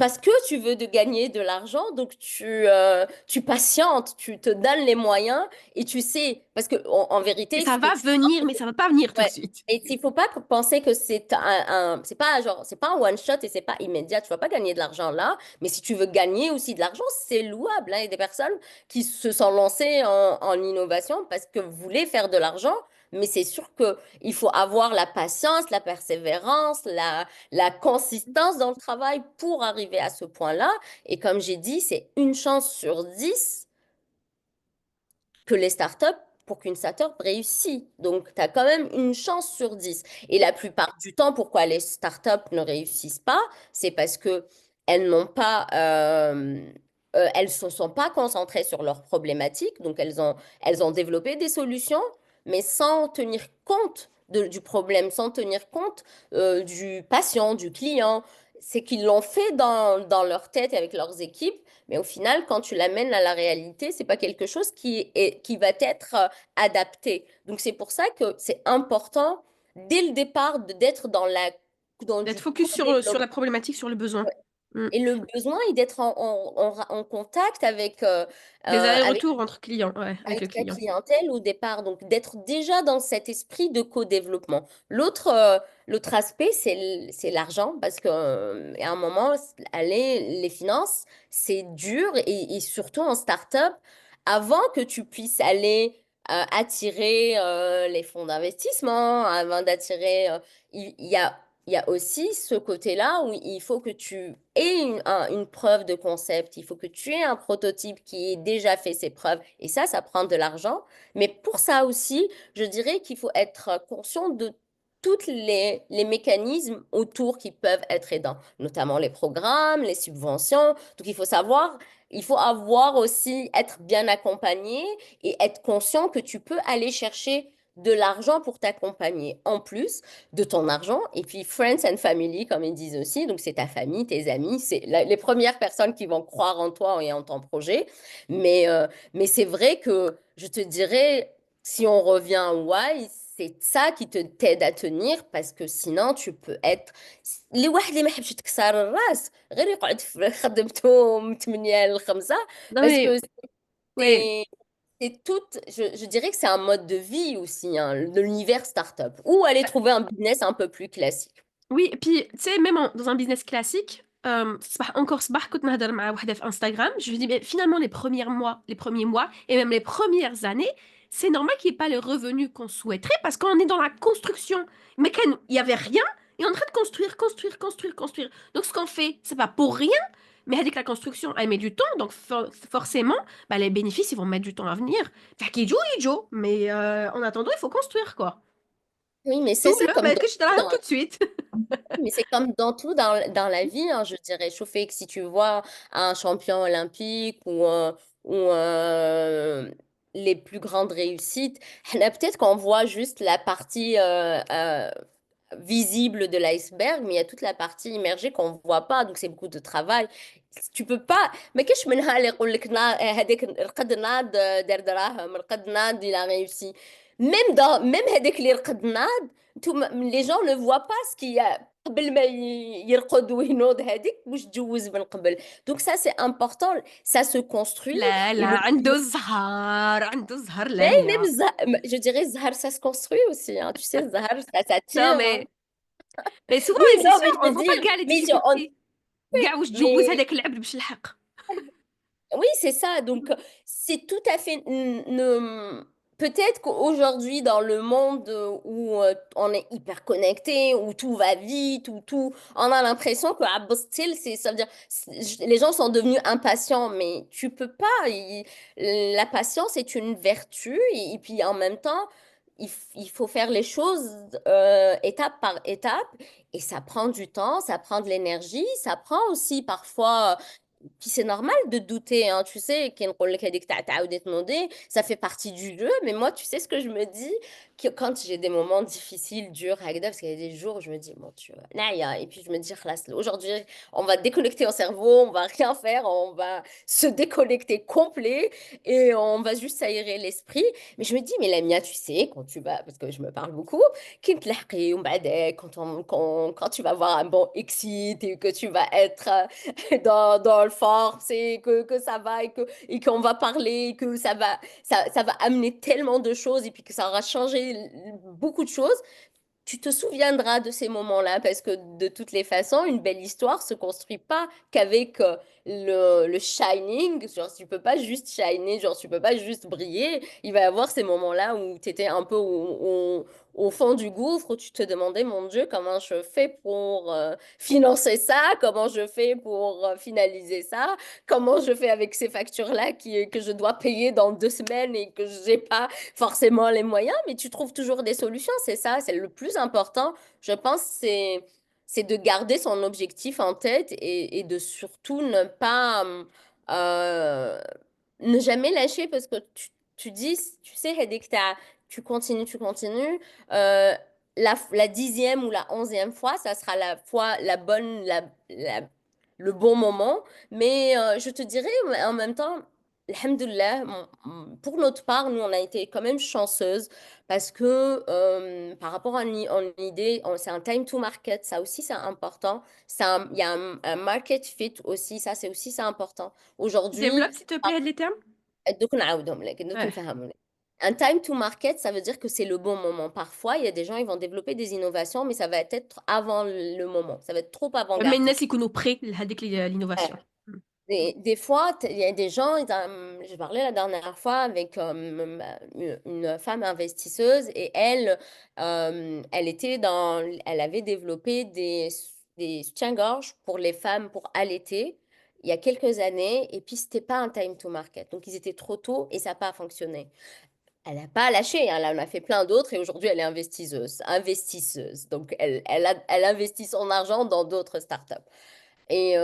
parce que tu veux de gagner de l'argent, donc tu patientes, tu te donnes les moyens et tu sais, parce que en Et vérité, ça va venir, mais ça va pas venir tout de ouais. suite. Et il faut pas penser que c'est pas genre, c'est pas un one shot et c'est pas immédiat. Tu vas pas gagner de l'argent là, mais si tu veux gagner aussi de l'argent, c'est louable, hein. Il y a des personnes qui se sont lancées en innovation parce que voulaient faire de l'argent, mais c'est sûr que il faut avoir la patience, la persévérance, la consistance dans le travail pour arriver à ce point-là. Et comme j'ai dit, c'est une chance sur 10 que les startups, pour qu'une startup réussisse. Donc, tu as quand même une chance sur 10. Et la plupart du temps, pourquoi les startups ne réussissent pas, c'est parce que elles n'ont pas, elles ne se sont pas concentrées sur leurs problématiques. Donc, elles ont développé des solutions, mais sans tenir compte du problème, sans tenir compte du patient, du client. C'est qu'ils l'ont fait dans leur tête avec leurs équipes, mais au final, quand tu l'amènes à la réalité, c'est pas quelque chose qui va être adapté. Donc c'est pour ça que c'est important dès le départ d'être dans D'être du focus sur la co-développement. problématique, sur le besoin. Mm. Et le besoin est d'être en contact Des avec allers-retours entre clients, ouais, avec le avec ta client. clientèle au départ, donc d'être déjà dans cet esprit de co-développement. L'autre aspect, c'est l'argent, parce à un moment, les finances, c'est dur, et surtout en start-up, avant que tu puisses aller attirer les fonds d'investissement, avant d'attirer, il y a aussi ce côté-là où il faut que tu aies une preuve de concept, il faut que tu aies un prototype qui ait déjà fait ses preuves. Et ça prend de l'argent. Mais pour ça aussi, je dirais qu'il faut être conscient de tous les mécanismes autour qui peuvent être aidants, notamment les programmes, les subventions. Donc il faut avoir aussi, être bien accompagné et être conscient que tu peux aller chercher de l'argent pour t'accompagner en plus de ton argent. Et puis, friends and family, comme ils disent aussi. Donc, c'est ta famille, tes amis, c'est les premières personnes qui vont croire en toi et en ton projet. Mais c'est vrai que je te dirais, si on revient au why, c'est ça qui te t'aide à tenir parce que sinon, tu peux être. اللي واحد اللي ما يحبش يتكسر الراس غير يقعد في خدمته من 8 ل 5 Non parce mais, que ouais, c'est tout, je dirais que c'est un mode de vie aussi, hein, de l'univers startup, ou aller trouver un business un peu plus classique. oui, et puis, tu sais, même dans un business classique, encore صباح كنت نهضر مع وحدة في Instagram, je lui dis, mais finalement, les premiers mois, et même les premières années, c'est normal qu'il n'y ait pas le revenu qu'on souhaiterait parce qu'on est dans la construction. Mais il n'y avait rien, et on est en train de construire, construire, construire, construire. Donc, ce qu'on fait, c'est pas pour rien, mais avec la construction, elle met du temps, donc forcément, bah, les bénéfices, ils vont mettre du temps à venir. Fait qu'il joue, mais en attendant, il faut construire, quoi. Oui, mais c'est طول ça comme ما dans كنتش tout دراهم dans tout de suite. mais c'est comme dans tout dans la vie, hein, je dirais. Chauffer que si tu vois un champion olympique ou les plus grandes réussites, là, peut-être qu'on voit juste la partie visible de l'iceberg, mais il y a toute la partie immergée qu'on ne voit pas, donc c'est beaucoup de travail. Tu peux pas ما كاينش منها اللي يقول لك هذاك رقد ناض دار دراهم رقد ناض il a réussi. Même هذاك اللي رقد ناض les gens ne voient pas ce qu'il y a قبل ما يرقد وينوض هذيك واش تجوز من قبل. Donc ça c'est important, ça se construit لا لا et le عنده الزهر عنده الزهر mais même لميا. je dirais Zahar ça se construit aussi hein. Tu sais Zahar ça Non tire hein. mais souvent Oui, c'est non, sûr mais je on veux voit pas dire, كاع les mais difficultés. كاع واش تجوز mais هذاك العبد باش يلحق. oui, c'est ça. Donc, c'est tout à fait. Peut-être qu'aujourd'hui, dans le monde où on est hyper connecté, où tout va vite, où tout, on a l'impression que style, ça veut dire, les gens sont devenus impatients, mais tu peux pas. La patience est une vertu, et puis en même temps, il faut faire les choses étape par étape, et ça prend du temps, ça prend de l'énergie, ça prend aussi parfois. Puis c'est normal de douter, hein, tu sais, كي نقول لك هذيك تاع تعاودي تنوضي, ça fait partie du jeu, mais moi, tu sais ce que je me dis, que quand j'ai des moments difficiles, durs, هكذا, parce qu'il y a des jours où je me dis, bon, tu vois, نعيا, et puis je me dis, خلاص, aujourd'hui, on va déconnecter au cerveau, on va rien faire, on va se déconnecter complet, et on va juste s'aérer l'esprit. Mais je me dis, mais Lamia, tu sais, quand tu vas, parce que je me parle beaucoup, كي نتلاحقي ومن بعد, quand tu vas avoir un bon exit, et que tu vas être dans le force et que ça va et qu'on va parler, et que ça va amener tellement de choses et puis que ça aura changé beaucoup de choses. Tu te souviendras de ces moments-là parce que de toutes les façons, une belle histoire se construit pas qu'avec le shining. Genre, tu peux pas juste shiner, genre, tu peux pas juste briller. Il va y avoir ces moments-là où tu étais un peu au fond du gouffre, où tu te demandais, mon Dieu, comment je fais pour financer ça? Comment je fais pour finaliser ça? Comment je fais avec ces factures-là que je dois payer dans 2 semaines et que j'ai pas forcément les moyens, mais tu trouves toujours des solutions, c'est ça, c'est le plus important, je pense, c'est de garder son objectif en tête et de surtout euh, ne jamais lâcher parce que tu dis, tu sais, Hedik, tu continues, euh, la 10e ou la 11e fois, ça sera la fois, la bonne, le bon moment, mais je te dirais en même temps, Alhamdoulilah, pour notre part, nous, on a été quand même chanceuse parce que par rapport à une idée, c'est un time to market, ça aussi c'est important. Il y a un market fit aussi, ça c'est aussi c'est important. Aujourd'hui, Développe s'il te plaît les termes. دوك نعاودهم لك دوك Ouais. نفهمهم لك. Un time to market, ça veut dire que c'est le bon moment. Parfois, il y a des gens, ils vont développer des innovations, mais ça va être avant le moment. Ça va être trop ما avant-gardiste. الناس يكونوا prêts لهذيك l'innovation. Des fois, il y a des gens, j'ai parlé la dernière fois avec une femme investisseuse et elle avait développé des soutiens-gorge pour les femmes pour allaiter il y a quelques années et puis c'était pas un time to market. Donc ils étaient trop tôt et ça n'a pas fonctionné. Elle n'a pas lâché, hein, elle en a fait plein d'autres et aujourd'hui elle est investisseuse. Donc elle investit son argent dans d'autres startups. Et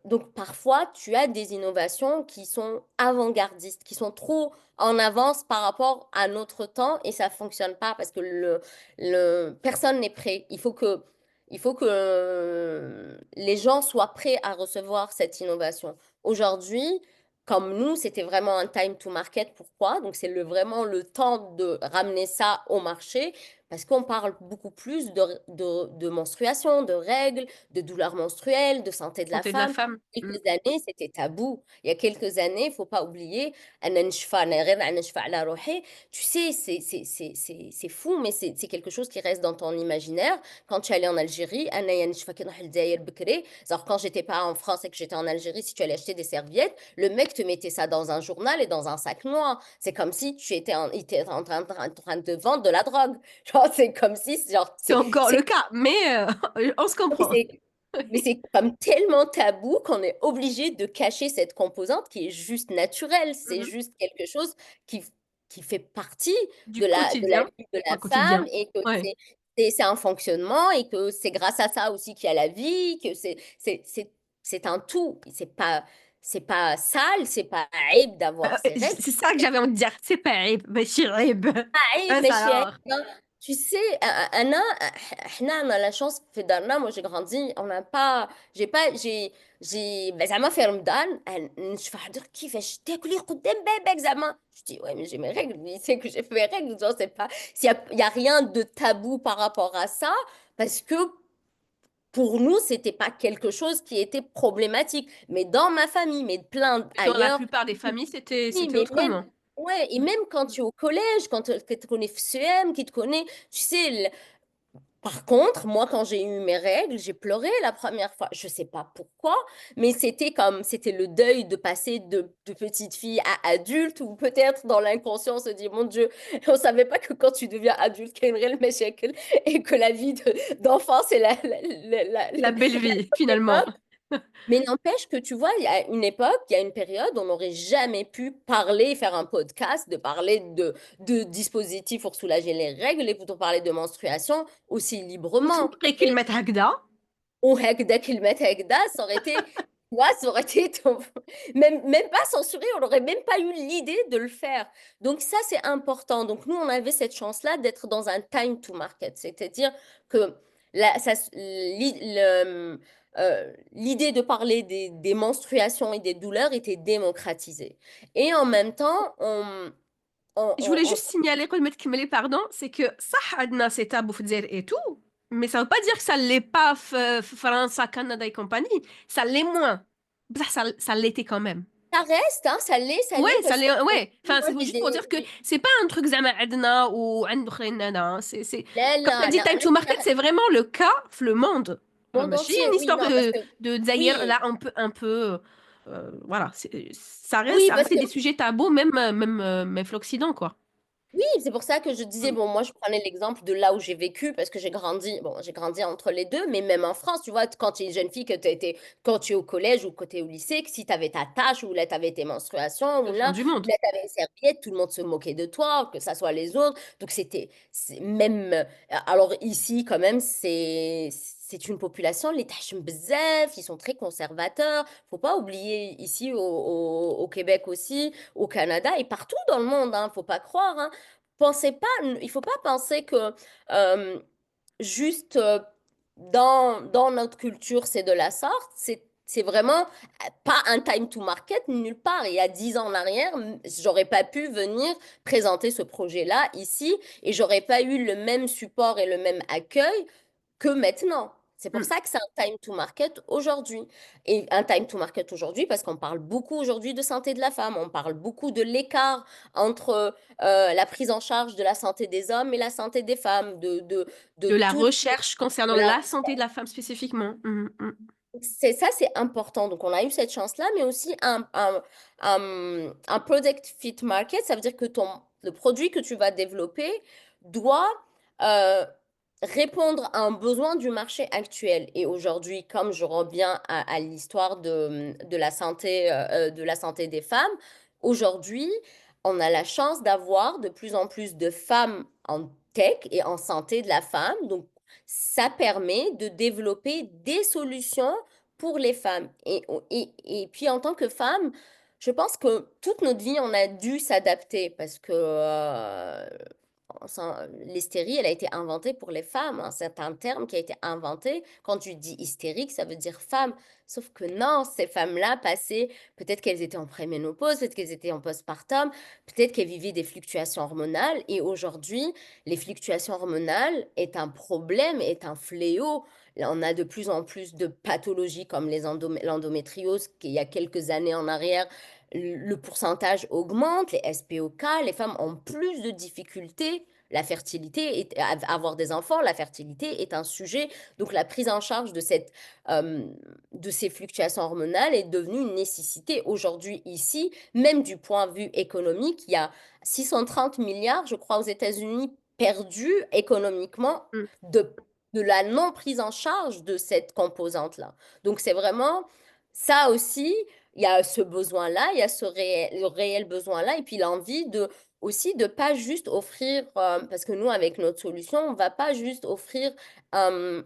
donc parfois, tu as des innovations qui sont avant-gardistes, qui sont trop en avance par rapport à notre temps et ça fonctionne pas parce que personne n'est prêt. Il faut que les gens soient prêts à recevoir cette innovation. Aujourd'hui, comme nous, c'était vraiment un time to market. Pourquoi? Donc c'est vraiment le temps de ramener ça au marché parce qu'on parle beaucoup plus de menstruation, de règles, de douleurs menstruelles, de santé de la Santé de la femme. femme. Quelques années, c'était tabou. Il y a quelques années, il faut pas oublier, أنا نشفى، أنا غير أنا نشفى على روحي. Tu sais, c'est fou, mais c'est quelque chose qui reste dans ton imaginaire. Quand tu allais en Algérie, أنا يا نشفى كي نروح للجزائر بكري. Alors, quand j'étais pas en France et que j'étais en Algérie, si tu allais acheter des serviettes, le mec te mettait ça dans un journal et dans un sac noir. C'est comme si il était en train de vendre de la drogue. Genre, c'est comme si, genre, C'est encore le cas, mais on se mais comprend. c'est mais c'est comme tellement tabou qu'on est obligé de cacher cette composante qui est juste naturelle. C'est Mhm. juste quelque chose qui, qui fait partie Du de la quotidien, vie de enfin la femme quotidien, et que ouais. c'est un fonctionnement et que c'est grâce à ça aussi qu'il y a la vie, que c'est un tout. C'est pas sale, c'est pas aïe d'avoir ses règles. C'est ça que j'avais envie de dire, c'est pas عيب ماشي عيب. عيب Mince ماشي عيب. alors. Tu sais, احنا on a la chance في دارنا. Moi j'ai grandi, on n'a pas j'ai pas زعما في رمضان نشوف حضر كيفاش تاكلي قدام باباك زعما. Je dis ouais mais j'ai mes règles, il sait que j'ai fait mes règles, genre c'est pas il y a rien de tabou par rapport à ça parce que pour nous c'était pas quelque chose qui était problématique, mais dans ma famille, mais plein Dans la ailleurs. plupart des familles, c'était Oui, c'était mais même, autrement. ouais, et même quand tu es au collège, quand tu te connais FCM, qui te connaît, tu sais, par contre, moi, quand j'ai eu mes règles, j'ai pleuré la première fois. Je sais pas pourquoi, mais c'était le deuil de passer de petite fille à adulte, ou peut-être dans l'inconscient, on se dit, mon Dieu, on savait pas que quand tu deviens adulte, qu'il y a une réelle méchec, et que la vie d'enfant, c'est La belle vie, finalement. l'époque. Mais n'empêche que tu vois, il y a une époque, il y a une période, on n'aurait jamais pu parler, faire un podcast, de parler de dispositifs pour soulager les règles et pour parler de menstruation aussi librement. وتنطقي كلمة هكذا. وهكذا كلمات هكذا, ça aurait été, tu vois, ça aurait été même pas censuré, on n'aurait même pas eu l'idée de le faire. Donc ça, c'est important. Donc nous, on avait cette chance-là d'être dans un time to market, c'est-à-dire que l'idée de parler des menstruations et des douleurs était démocratisée. Et en même temps, Je voulais on juste signaler, قبل ما تكملي, pardon, c'est que صح عندنا سي تابو في الجزائر et tout, mais ça veut pas dire que ça l'est pas في فرنسا, Canada et compagnie. Ça l'est moins. بصح ça l'était quand même. ça reste, hein, ça Ouais, l'est ça parce que l'est, ouais. Enfin, moi, c'est juste pour dire que c'est pas un truc زعما عندنا ou عند اخرين, non. là, Comme tu as là, dit, là, time to market, c'est vraiment le cas le monde. monde ماشي entier, une oui, histoire non, parce que, de Zaïre, oui, là, un peu voilà, oui, ça parce reste que des sujets tabous, même l'Occident, quoi. oui, c'est pour ça que je disais, Mm. bon, moi, je prenais l'exemple de là où j'ai vécu, parce que j'ai grandi, bon, j'ai grandi entre les deux, mais même en France, tu vois, quand tu es une jeune fille, quand tu es au collège ou que tu es au lycée, que si tu avais ta tâche, ou là, tu avais tes menstruations, C'est la fin du ou monde. là, tu avais une serviette, tout le monde se moquait de toi, que ça soit les autres. Donc, même, alors ici, quand même, c'est une population, les tâches bzef, ils sont très conservateurs. Faut pas oublier ici au Québec aussi, au Canada et partout dans le monde, hein, faut pas croire, hein. Pensez pas, il faut pas penser que euh, juste dans notre culture, c'est de la sorte. C'est vraiment pas un time to market nulle part. Il y a 10 ans en arrière, j'aurais pas pu venir présenter ce projet-là ici et j'aurais pas eu le même support et le même accueil que maintenant. C'est pour Mm. ça que c'est un time to market aujourd'hui. Et un time to market aujourd'hui parce qu'on parle beaucoup aujourd'hui de santé de la femme, on parle beaucoup de l'écart entre la prise en charge de la santé des hommes et la santé des femmes, de De la toute recherche concernant la la santé de la femme spécifiquement. c'est ça, c'est important. Donc, on a eu cette chance-là, mais aussi un product fit market, ça veut dire que le produit que tu vas développer doit euh, répondre à un besoin du marché actuel. Et aujourd'hui, comme je reviens à l'histoire de la santé des femmes, aujourd'hui, on a la chance d'avoir de plus en plus de femmes en tech et en santé de la femme. Donc, ça permet de développer des solutions pour les femmes. Et puis en tant que femme, je pense que toute notre vie, on a dû s'adapter parce que l'hystérie, elle a été inventée pour les femmes, hein. C'est un terme qui a été inventé. Quand tu dis hystérique, ça veut dire femme. Sauf que non, ces femmes-là passaient, peut-être qu'elles étaient en préménopause, peut-être qu'elles étaient en postpartum, peut-être qu'elles vivaient des fluctuations hormonales. Et aujourd'hui, les fluctuations hormonales est un problème, est un fléau. Là, on a de plus en plus de pathologies comme l'endométriose, qu'il y a quelques années en arrière, le pourcentage augmente, les SPOK, les femmes ont plus de difficultés. La fertilité, avoir des enfants, la fertilité est un sujet. Donc la prise en charge euh, de ces fluctuations hormonales est devenue une nécessité aujourd'hui ici, même du point de vue économique. Il y a 630 milliards, je crois, aux États-Unis perdus économiquement Mm. de, de la non prise en charge de cette composante-là. Donc c'est vraiment ça aussi, il y a ce besoin-là, il y a le réel besoin-là, et puis l'envie de aussi de pas juste offrir, parce que nous, avec notre solution, on va pas juste offrir un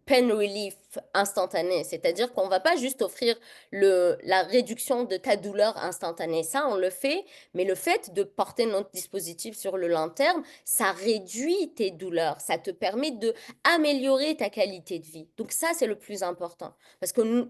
pain relief instantané. C'est-à-dire qu'on va pas juste offrir la réduction de ta douleur instantanée. Ça, on le fait, mais le fait de porter notre dispositif sur le long terme, ça réduit tes douleurs. Ça te permet de améliorer ta qualité de vie. Donc ça, c'est le plus important. Parce que nous,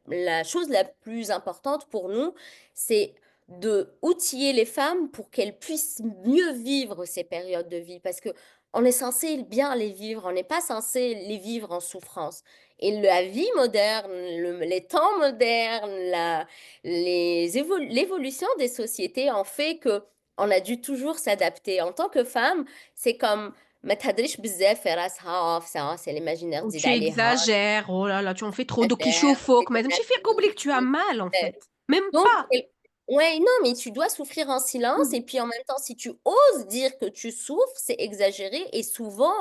la chose la plus importante pour nous, c'est de outiller les femmes pour qu'elles puissent mieux vivre ces périodes de vie. Parce que on est censé bien les vivre, on n'est pas censé les vivre en souffrance. Et la vie moderne, les temps modernes, l'évolution des sociétés ont fait que on a dû toujours s'adapter. En tant que femme, c'est comme ما تهدريش بزاف في راسها c'est l'imaginaire Ou تزيد tu عليها exagères, oh là là, tu en fais trop, donc il exagère, faut c'est que tu fais dramatique. que tu as mal en fait. Même Donc, pas. ouais, non, mais tu dois souffrir en silence. Mm. Et puis en même temps, si tu oses dire que tu souffres, c'est exagéré. Et souvent,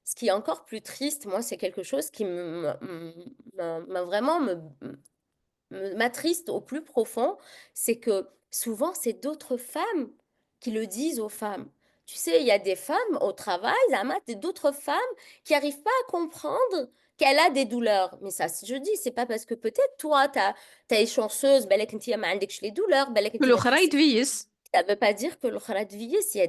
ce qui est encore plus triste, moi, c'est quelque chose qui vraiment m'attriste au plus profond, c'est que souvent, c'est d'autres femmes qui le disent aux femmes. Tu sais, il y a des femmes au travail, Zama, d'autres femmes qui n'arrivent pas à comprendre qu'elle a des douleurs. Mais ça, je dis, c'est pas parce que peut-être toi, t'as chanceuse, بالك انتي ما عندكش les douleurs, بالك Que انتي ما l'autre تحسي. يتفيس. Ça ne veut pas dire que le khalat vieillisse. Il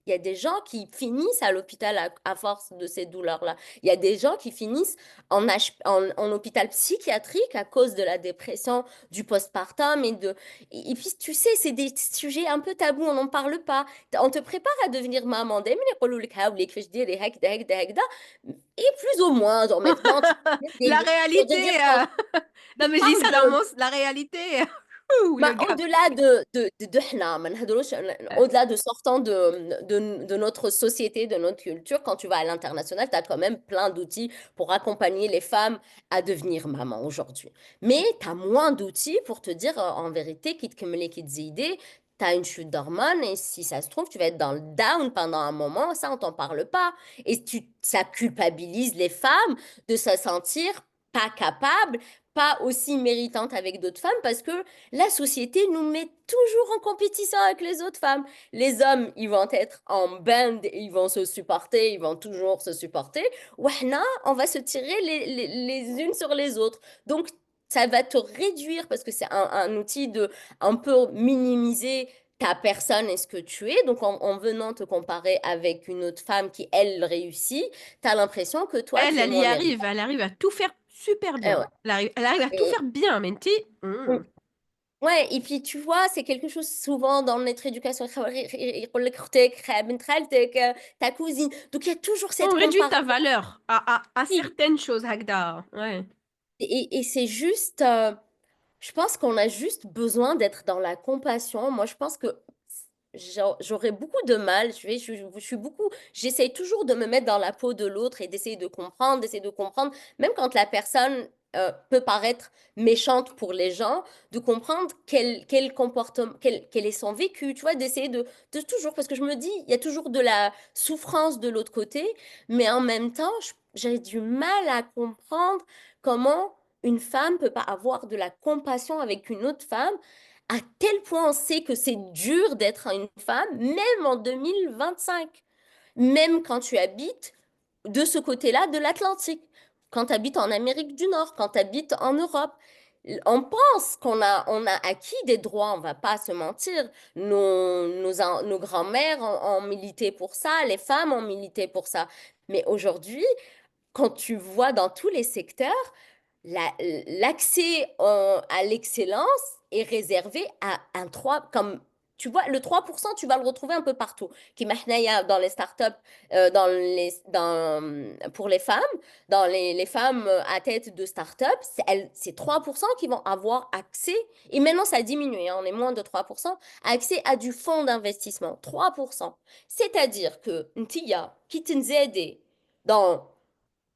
y a des gens qui finissent à l'hôpital à force de ces douleurs-là. Il y a des gens qui finissent en hôpital psychiatrique à cause de la dépression, du postpartum et puis, tu sais, c'est des sujets un peu tabous, on n'en parle pas. On te prépare à devenir maman. دايماً يقولوا لك هاوليك كيفاش ديري هكذا هكذا هكذا. Et plus ou moins, genre maintenant, tu La pour te réalité. dire, quand Non, tu mais je dis ça dans parles la réalité. Ouh, le bah, gars. au-delà de إحنا ما نهضروش au-delà de sortant de notre société, de notre culture, quand tu vas à l'international, tu as quand même plein d'outils pour accompagner les femmes à devenir maman aujourd'hui. Mais tu as moins d'outils pour te dire en vérité, qui te idées, tu as une chute d'hormones et si ça se trouve, tu vas être dans le down pendant un moment, ça on t'en parle pas. Et ça culpabilise les femmes de se sentir pas capables, pas aussi méritantes avec d'autres femmes parce que la société nous met toujours en compétition avec les autres femmes. Les hommes, ils vont être en band, ils vont se supporter, ils vont toujours se supporter. Wahna, on va se tirer les unes sur les autres. Donc, ça va te réduire parce que c'est un outil de un peu minimiser ta personne et ce que tu es. Donc, en venant te comparer avec une autre femme qui, elle, réussit, tu as l'impression que toi, tu es Elle y moins arrive. méritante. Elle arrive à tout faire super Eh bien. ouais. Elle arrive à tout Et, faire bien, Menti. ouais, et puis tu vois, c'est quelque chose souvent dans notre éducation. يقول لك اختك بنت خالتك ta cousine. Donc il y a toujours On cette réduit ta comparaison. valeur à certaines choses, Hagda. Ouais. Et c'est juste, je pense qu'on a juste besoin d'être dans la compassion. Moi, je pense que j'aurais beaucoup de mal. Je suis beaucoup, j'essaye toujours de me mettre dans la peau de l'autre et d'essayer de comprendre, même quand la personne peut paraître méchante pour les gens, de comprendre quel comportement, quel est son vécu, tu vois, d'essayer de toujours, parce que je me dis, il y a toujours de la souffrance de l'autre côté, mais en même temps, j'ai du mal à comprendre comment une femme peut pas avoir de la compassion avec une autre femme, à tel point on sait que c'est dur d'être une femme, même en 2025, même quand tu habites de ce côté-là de l'Atlantique, quand tu habites en Amérique du Nord, quand tu habites en Europe. On pense on a acquis des droits, on va pas se mentir. Nos grands-mères ont milité pour ça, les femmes ont milité pour ça. Mais aujourd'hui, quand tu vois dans tous les secteurs, l'accès à l'excellence est réservé à un 3 comme tu vois, le 3% tu vas le retrouver un peu partout. Qui maintenant, dans les startups, pour les femmes, dans les femmes à tête de startups, c'est 3% qui vont avoir accès, et maintenant ça a diminué, hein, on est moins de 3%, accès à du fonds d'investissement. 3%. C'est-à-dire que, Ntia, qui t'aide dans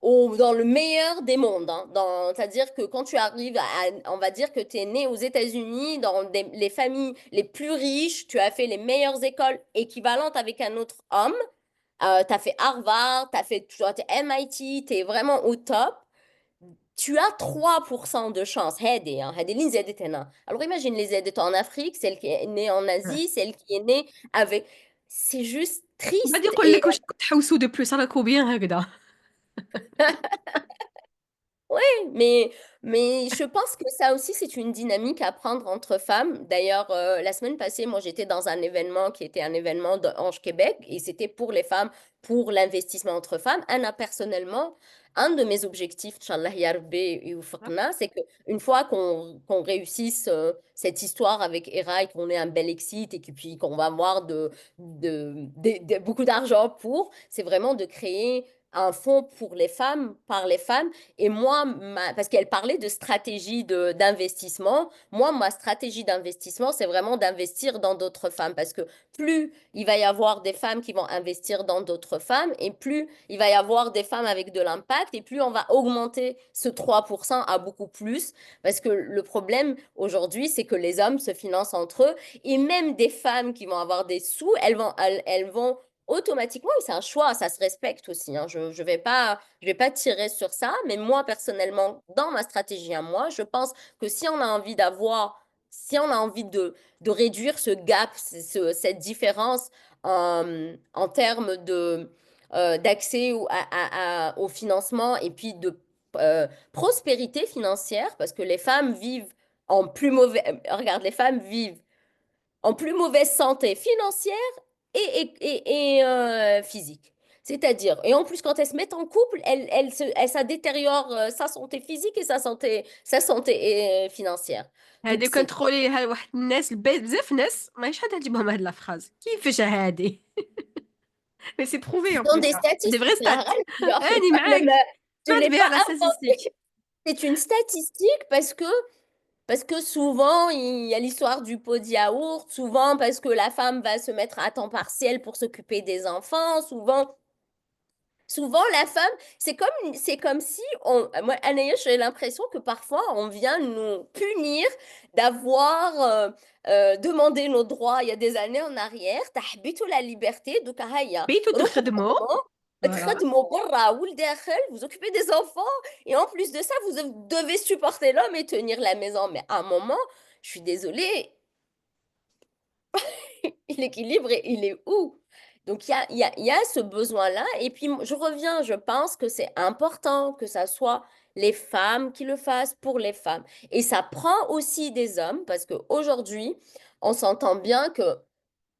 dans le meilleur des mondes, hein. C'est-à-dire que quand tu arrives on va dire que tu es né aux États-Unis, dans les familles les plus riches, tu as fait les meilleures écoles équivalentes avec un autre homme, tu as fait Harvard, tu as fait tu es MIT, tu es vraiment au top. tu as 3% de chance. هادي هادي اللي نزادت هنا. Alors imagine les aides en Afrique, celle qui est née en Ouais. Asie, celle qui est née avec... C'est juste غادي triste يقول et لك واش تحوسوا دو بلوس راكو بيان هكذا. ouais, mais je pense que ça aussi, c'est une dynamique à prendre entre femmes. D'ailleurs, la semaine passée, moi, j'étais dans un événement qui était un événement de Ange Québec et c'était pour les femmes, pour l'investissement entre femmes. Anna, personnellement, un de mes objectifs, Inch'Allah Ya Rabbi Yuwaffiqna, c'est qu'une fois qu'on réussisse cette histoire avec Hera et qu'on ait un bel exit et puis qu'on va avoir beaucoup d'argent pour, c'est vraiment de créer un fonds pour les femmes, par les femmes. Et moi, parce qu'elle parlait de stratégie d'investissement, moi, ma stratégie d'investissement, c'est vraiment d'investir dans d'autres femmes. Parce que plus il va y avoir des femmes qui vont investir dans d'autres femmes, et plus il va y avoir des femmes avec de l'impact, et plus on va augmenter ce 3% à beaucoup plus. Parce que le problème aujourd'hui, c'est que les hommes se financent entre eux, et même des femmes qui vont avoir des sous, elles vont automatiquement, et c'est un choix, ça se respecte aussi, hein. Je vais pas tirer sur ça, mais moi, personnellement, dans ma stratégie à moi, je pense que si on a envie si on a envie de réduire ce gap, cette différence en termes d'accès au financement et puis de prospérité financière, parce que les femmes vivent en plus mauvais, regarde, les femmes vivent en plus mauvaise santé financière et physique. C'est-à-dire, et en plus, quand elles se mettent en couple, ça détériore sa santé physique et sa santé financière. Donc, هادي كنتخولي واحد الناس بزاف ناس ماهيش حتى تجيبهم هاد الافراز كيفاش هادي. Mais c'est prouvé en dans plus des ça. C'est des statistiques, vrais stats. là, genre, هاني même, معاك. je ne طلعت l'ai بها pas على statistique. inventé. C'est une statistique parce que souvent, il y a l'histoire du pot de yaourt, souvent parce que la femme va se mettre à temps partiel pour s'occuper des enfants, souvent, la femme, c'est comme si moi, Anaïs, j'ai l'impression que parfois on vient nous punir d'avoir demandé nos droits il y a des années en arrière. تحبيتوا la liberté, donc هيا بيتو روحوا تخدموا. خدموا Voilà. تخدموا برا والداخل, vous occupez des enfants et en plus de ça, vous devez supporter l'homme et tenir la maison. Mais à un moment, je suis désolée, l'équilibre, il est où? Donc, il y a ce besoin-là. Et puis, je reviens, je pense que c'est important que ça soit les femmes qui le fassent pour les femmes. Et ça prend aussi des hommes, parce qu'aujourd'hui, on s'entend bien que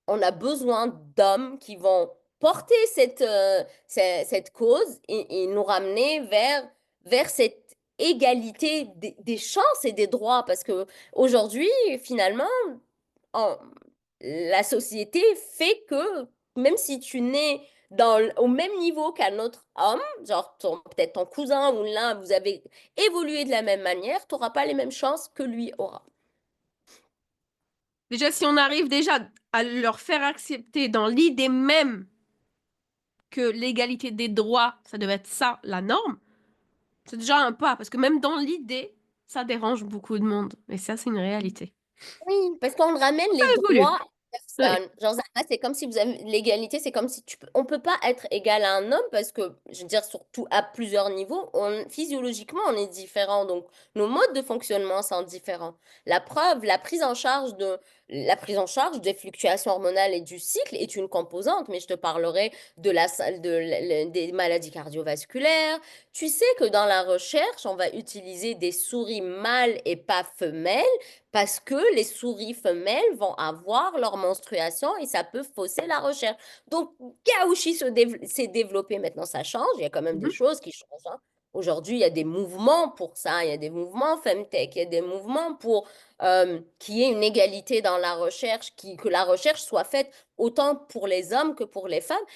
on a besoin d'hommes qui vont porter cette cause et nous ramener vers cette égalité des chances et des droits. Parce que aujourd'hui, finalement, en- la société fait que même si tu nais au même niveau qu'un autre homme, genre peut-être ton cousin ou l'un, vous avez évolué de la même manière, tu n'auras pas les mêmes chances que lui aura. Déjà, si on arrive déjà à leur faire accepter dans l'idée même que l'égalité des droits, ça devait être ça, la norme, c'est déjà un pas. Parce que même dans l'idée, ça dérange beaucoup de monde. Et ça, c'est une réalité. Oui, parce qu'on ramène Ça les droits évolue. à Ouais. personne. Genre, Zahra, c'est comme si vous avez l'égalité, c'est comme si on peut pas être égal à un homme parce que, je veux dire, surtout à plusieurs niveaux, physiologiquement, on est différent. Donc, nos modes de fonctionnement sont différents. La preuve, la prise en charge des fluctuations hormonales et du cycle est une composante, mais je te parlerai des maladies cardiovasculaires. Tu sais que dans la recherche, on va utiliser des souris mâles et pas femelles parce que les souris femelles vont avoir leur menstruation et ça peut fausser la recherche. Donc, Gauchi s'est développé, maintenant ça change, il y a quand même des Mhm. choses qui changent, hein. Aujourd'hui, il y a des mouvements pour ça, il y a des mouvements femtech, il y a des mouvements pour qu'il y ait une égalité dans la recherche, que la recherche soit faite autant pour les hommes que pour les femmes.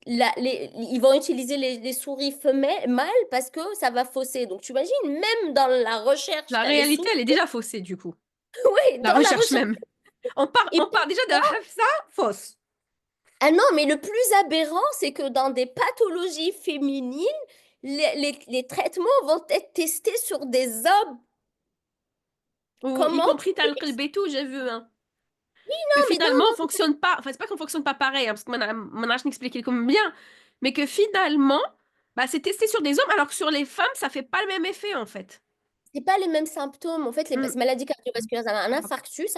Ils vont utiliser les souris femelles, mâles parce que ça va fausser. Donc, tu imagines, même dans la recherche, La tu as les réalité, souris. elle est déjà faussée, du coup. Oui, La dans la recherche recherche. même. Et On part déjà de la ça, fausse. ah non, mais le plus aberrant, c'est que dans des pathologies féminines, les traitements vont être testés sur des hommes. Ou y Comment? compris t'as le tout, j'ai vu, hein. Que Non, mais non, finalement, on non. fonctionne pas. Enfin, c'est pas qu'on fonctionne pas pareil, hein, parce que moi, je n'explique comme bien. Mais que finalement, Bah, c'est testé sur des hommes, alors que sur les femmes, ça fait pas le même effet, en fait. C'est pas les mêmes symptômes. En fait, les Mmh. maladies cardiovasculaires, un infarctus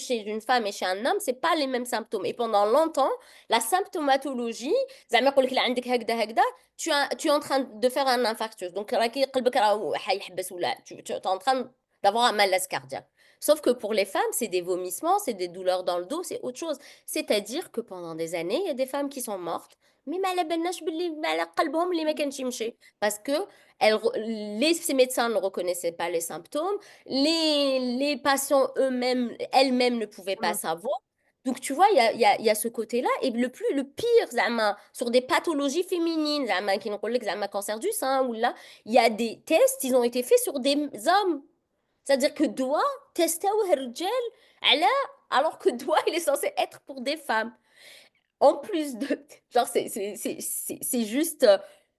chez une femme et chez un homme, c'est pas les mêmes symptômes. Et pendant longtemps, la symptomatologie, زعما يقول لك لا عندك هكذا هكذا, tu es en train de faire un infarctus. Donc, راكي قلبك راهو حيحبس ولا tu es en train d'avoir un malaise cardiaque. Sauf que pour les femmes, c'est des vomissements, c'est des douleurs dans le dos, c'est autre chose. C'est-à-dire que pendant des années, il y a des femmes qui sont mortes, mais ما على بالناش باللي على قلبهم اللي ما كانش يمشي. Parce que ces médecins ne reconnaissaient pas les symptômes, les patients eux-mêmes, elles-mêmes ne pouvaient pas Mmh. savoir. Donc, tu vois, il y a ce côté-là. Et le pire, zama, sur des pathologies féminines, zama, qui nous collèguent, zama, cancer du sein, ou là, il y a des tests, ils ont été faits sur des hommes. C'est-à-dire que doigt, tester au hergel, alors que doigt, il est censé être pour des femmes. En plus de, genre, c'est juste,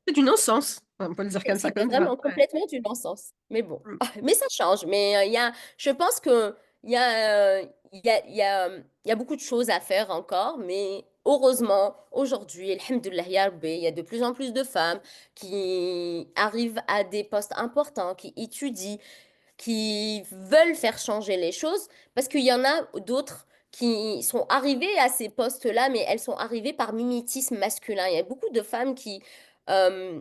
C'est du non-sens, on peut le dire comme ça, c'était comme ça. vraiment Ouais. complètement du non-sens. Mais bon, Mmh. mais ça change. Mais je pense que il y a beaucoup de choses à faire encore. Mais heureusement, aujourd'hui, alhamdoulilah, ya Rabbi, il y a de plus en plus de femmes qui arrivent à des postes importants, qui étudient, qui veulent faire changer les choses, parce qu'il y en a d'autres qui sont arrivées à ces postes-là, mais elles sont arrivées par mimétisme masculin. Il y a beaucoup de femmes qui euh,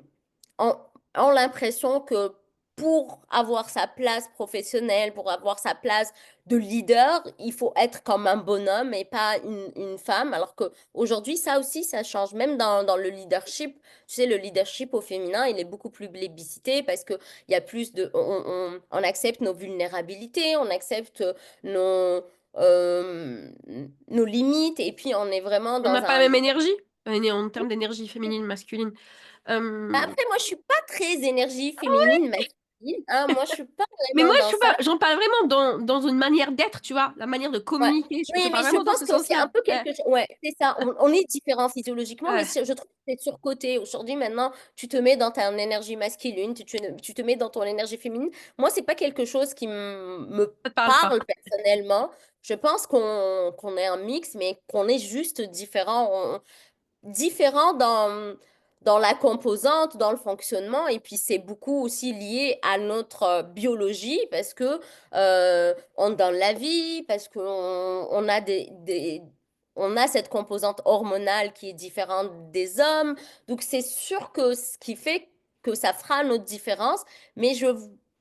ont, ont l'impression que pour avoir sa place professionnelle, pour avoir sa place de leader, il faut être comme un bonhomme et pas une femme. Alors qu'aujourd'hui, ça aussi, ça change. Même dans le leadership, tu sais, le leadership au féminin, il est beaucoup plus plébiscité parce que il y a plus de, on accepte nos vulnérabilités, on accepte nos, euh, nos limites et puis on est vraiment On n'a dans pas la un... même énergie, en termes d'énergie féminine, masculine. Bah, Hem, après, moi, je suis pas très énergie féminine, masculine, hein. Moi, je suis pas mais vraiment moi, je dans suis ça. pas j'en parle vraiment dans une manière d'être, tu vois? La manière de Ouais. communiquer, je Oui, mais parle je vraiment dans pense ce que c'est un sens-là. peu Ouais, quelque chose. Ouais, c'est ça. On est différents physiologiquement, mais ouais. je trouve que c'est surcoté. Aujourd'hui, maintenant, tu te mets dans ta énergie masculine, tu te mets dans ton énergie féminine. Moi, c'est pas quelque chose qui me Ça te parle pas. parle personnellement. Je pense qu'on est un mix, mais qu'on est juste différent dans la composante, dans le fonctionnement, et puis c'est beaucoup aussi lié à notre biologie parce que on donne la vie, parce qu'on on a on a cette composante hormonale qui est différente des hommes. Donc c'est sûr que ce qui fait que ça fera notre différence, mais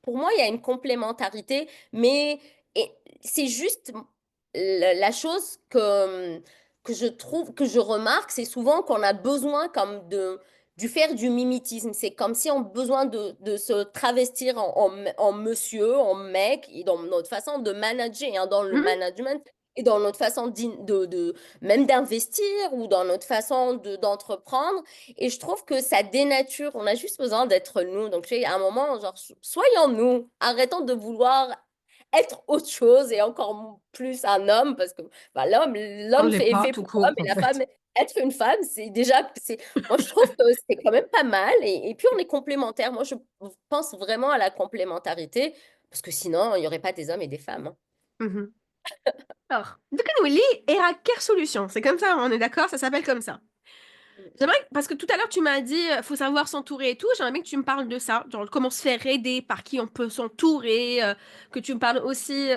pour moi, il y a une complémentarité, mais c'est juste la chose que je trouve, que je remarque, c'est souvent qu'on a besoin comme du faire du mimétisme. C'est comme si on a besoin de se travestir en monsieur, en mec, et dans notre façon de manager, hein, dans le Mmh. management, et dans notre façon même d'investir ou dans notre façon d'entreprendre. Et je trouve que ça dénature. On a juste besoin d'être nous. Donc, tu sais, à un moment, genre, soyons nous. Arrêtons de vouloir être autre chose et encore plus un homme parce que bah, On l'homme l'est est pas fait tout pour l'homme court, et en la femme, fait. être une femme, c'est déjà, moi je trouve que c'est quand même pas mal et puis on est complémentaires. Moi je pense vraiment à la complémentarité parce que sinon il n'y aurait pas des hommes et des femmes, hein. Mmh. Alors, دوكا نولي إيه كير solution, c'est comme ça, on est d'accord? Ça s'appelle comme ça. J'aimerais, parce que tout à l'heure tu m'as dit, faut savoir s'entourer et tout, j'aimerais bien que tu me parles de ça, genre comment se faire aider, par qui on peut s'entourer, que tu me parles aussi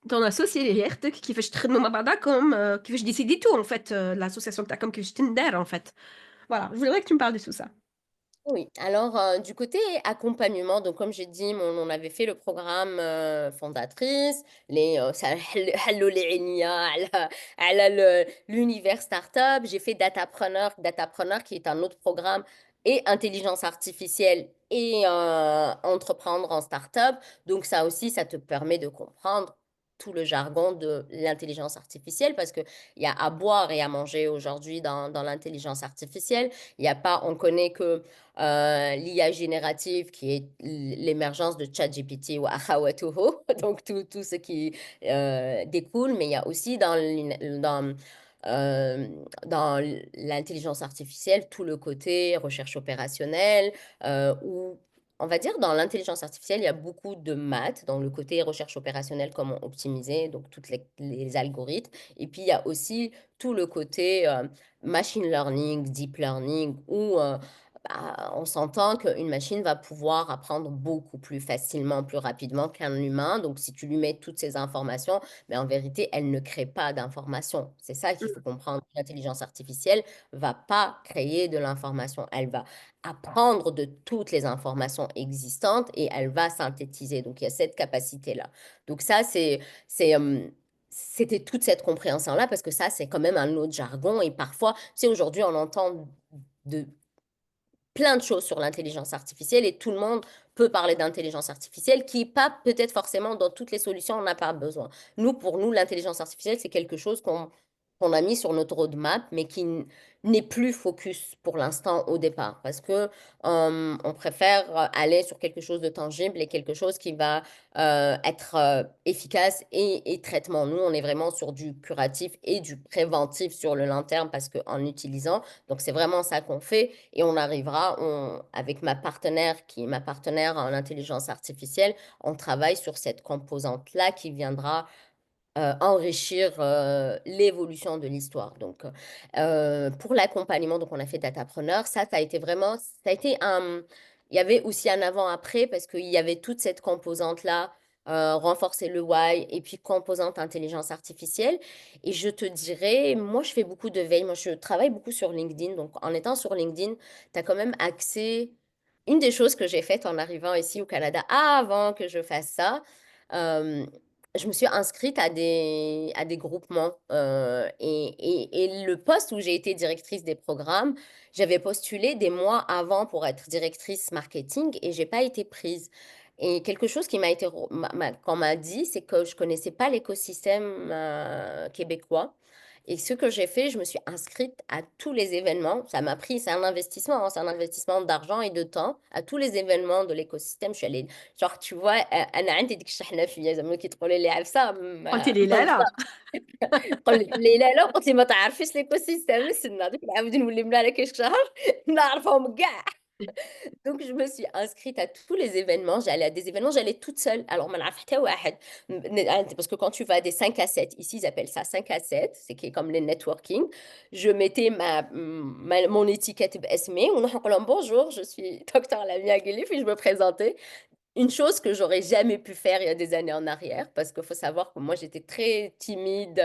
ton associé les هيرتك كيفاش تخدموا مع بعضكم, كيفاش décider tout en fait, l'association بتاعكم كيفاش تندار en fait. Voilà, je voudrais que tu me parles de tout ça. Oui, alors du côté accompagnement, donc comme j'ai dit, on avait fait le programme fondatrice, حلوا لي عينيا على l'univers startup. J'ai fait Datapreneur qui est un autre programme et intelligence artificielle et entreprendre en startup. Donc ça aussi, ça te permet de comprendre tout le jargon de l'intelligence artificielle parce que il y a à boire et à manger aujourd'hui dans l'intelligence artificielle. Il y a pas, on connaît que l'IA générative qui est l'émergence de ChatGPT ou Ahawatuhu, donc tout ce qui découle, mais il y a aussi euh, dans l'intelligence artificielle tout le côté recherche opérationnelle, où on va dire dans l'intelligence artificielle, il y a beaucoup de maths, dans le côté recherche opérationnelle, comment optimiser, donc toutes les algorithmes. Et puis, il y a aussi tout le côté machine learning, deep learning, où bah, on s'entend qu'une machine va pouvoir apprendre beaucoup plus facilement, plus rapidement qu'un humain. Donc, si tu lui mets toutes ces informations, mais en vérité, elle ne crée pas d'informations. C'est ça qu'il faut Mmh. comprendre. L'intelligence artificielle va pas créer de l'information. Elle va apprendre de toutes les informations existantes et elle va synthétiser. Donc, il y a cette capacité-là. Donc, ça, c'était toute cette compréhension-là parce que ça, c'est quand même un autre jargon. Et parfois, tu sais, aujourd'hui, on entend de plein de choses sur l'intelligence artificielle et tout le monde peut parler d'intelligence artificielle qui est pas peut-être forcément dans toutes les solutions, on n'a pas besoin. Nous, pour nous, l'intelligence artificielle, c'est quelque chose qu'on a mis sur notre roadmap, mais qui n'est plus focus pour l'instant au départ, parce que on préfère aller sur quelque chose de tangible et quelque chose qui va être efficace et traitement. Nous, on est vraiment sur du curatif et du préventif sur le long terme, parce qu'en utilisant, donc c'est vraiment ça qu'on fait et on arrivera, avec ma partenaire qui est ma partenaire en intelligence artificielle, on travaille sur cette composante-là qui viendra enrichir l'évolution de l'histoire. Donc, pour l'accompagnement, donc on a fait Datapreneur, ça a été vraiment, ça a été un, il y avait aussi un avant-après parce qu'il y avait toute cette composante-là, renforcer le why et puis composante intelligence artificielle. Et je te dirais, moi, je fais beaucoup de veille. Moi, je travaille beaucoup sur LinkedIn. Donc, en étant sur LinkedIn, tu as quand même accès. Une des choses que j'ai faites en arrivant ici au Canada, avant que je fasse ça, euh, je me suis inscrite à des groupements. Et le poste où j'ai été directrice des programmes, j'avais postulé des mois avant pour être directrice marketing et j'ai pas été prise. Et quelque chose qui m'a été qu'on m'a dit, c'est que je connaissais pas l'écosystème québécois. Et ce que j'ai fait, je me suis inscrite à tous les événements. Ça m'a pris, c'est un investissement, hein, c'est un investissement d'argent et de temps. À tous les événements de l'écosystème, je suis allée. Genre, tu vois, أنا عندي ديك الشحنة فيا زعما كي تقولي لي عفسة قُلتِ لي لا، لا. قال لك لي لا لا قلت لي ما تعرفيش l'écosystème استنى دوك نعاود نولي ملاله كي شهر نعرفهم كاع. Donc, je me suis inscrite à tous les événements. J'allais à des événements, j'allais toute seule. Alors, ما نعرف حتى واحد. Parce que quand tu vas à des 5 à 7, ici, ils appellent ça 5 à 7, c'est qui est comme les networking. Je mettais mon étiquette باسمي ونروح نقول لهم bonjour, je suis docteur Lamia Guelif et je me présentais. Une chose que j'aurais jamais pu faire il y a des années en arrière, parce qu'il faut savoir que moi j'étais très timide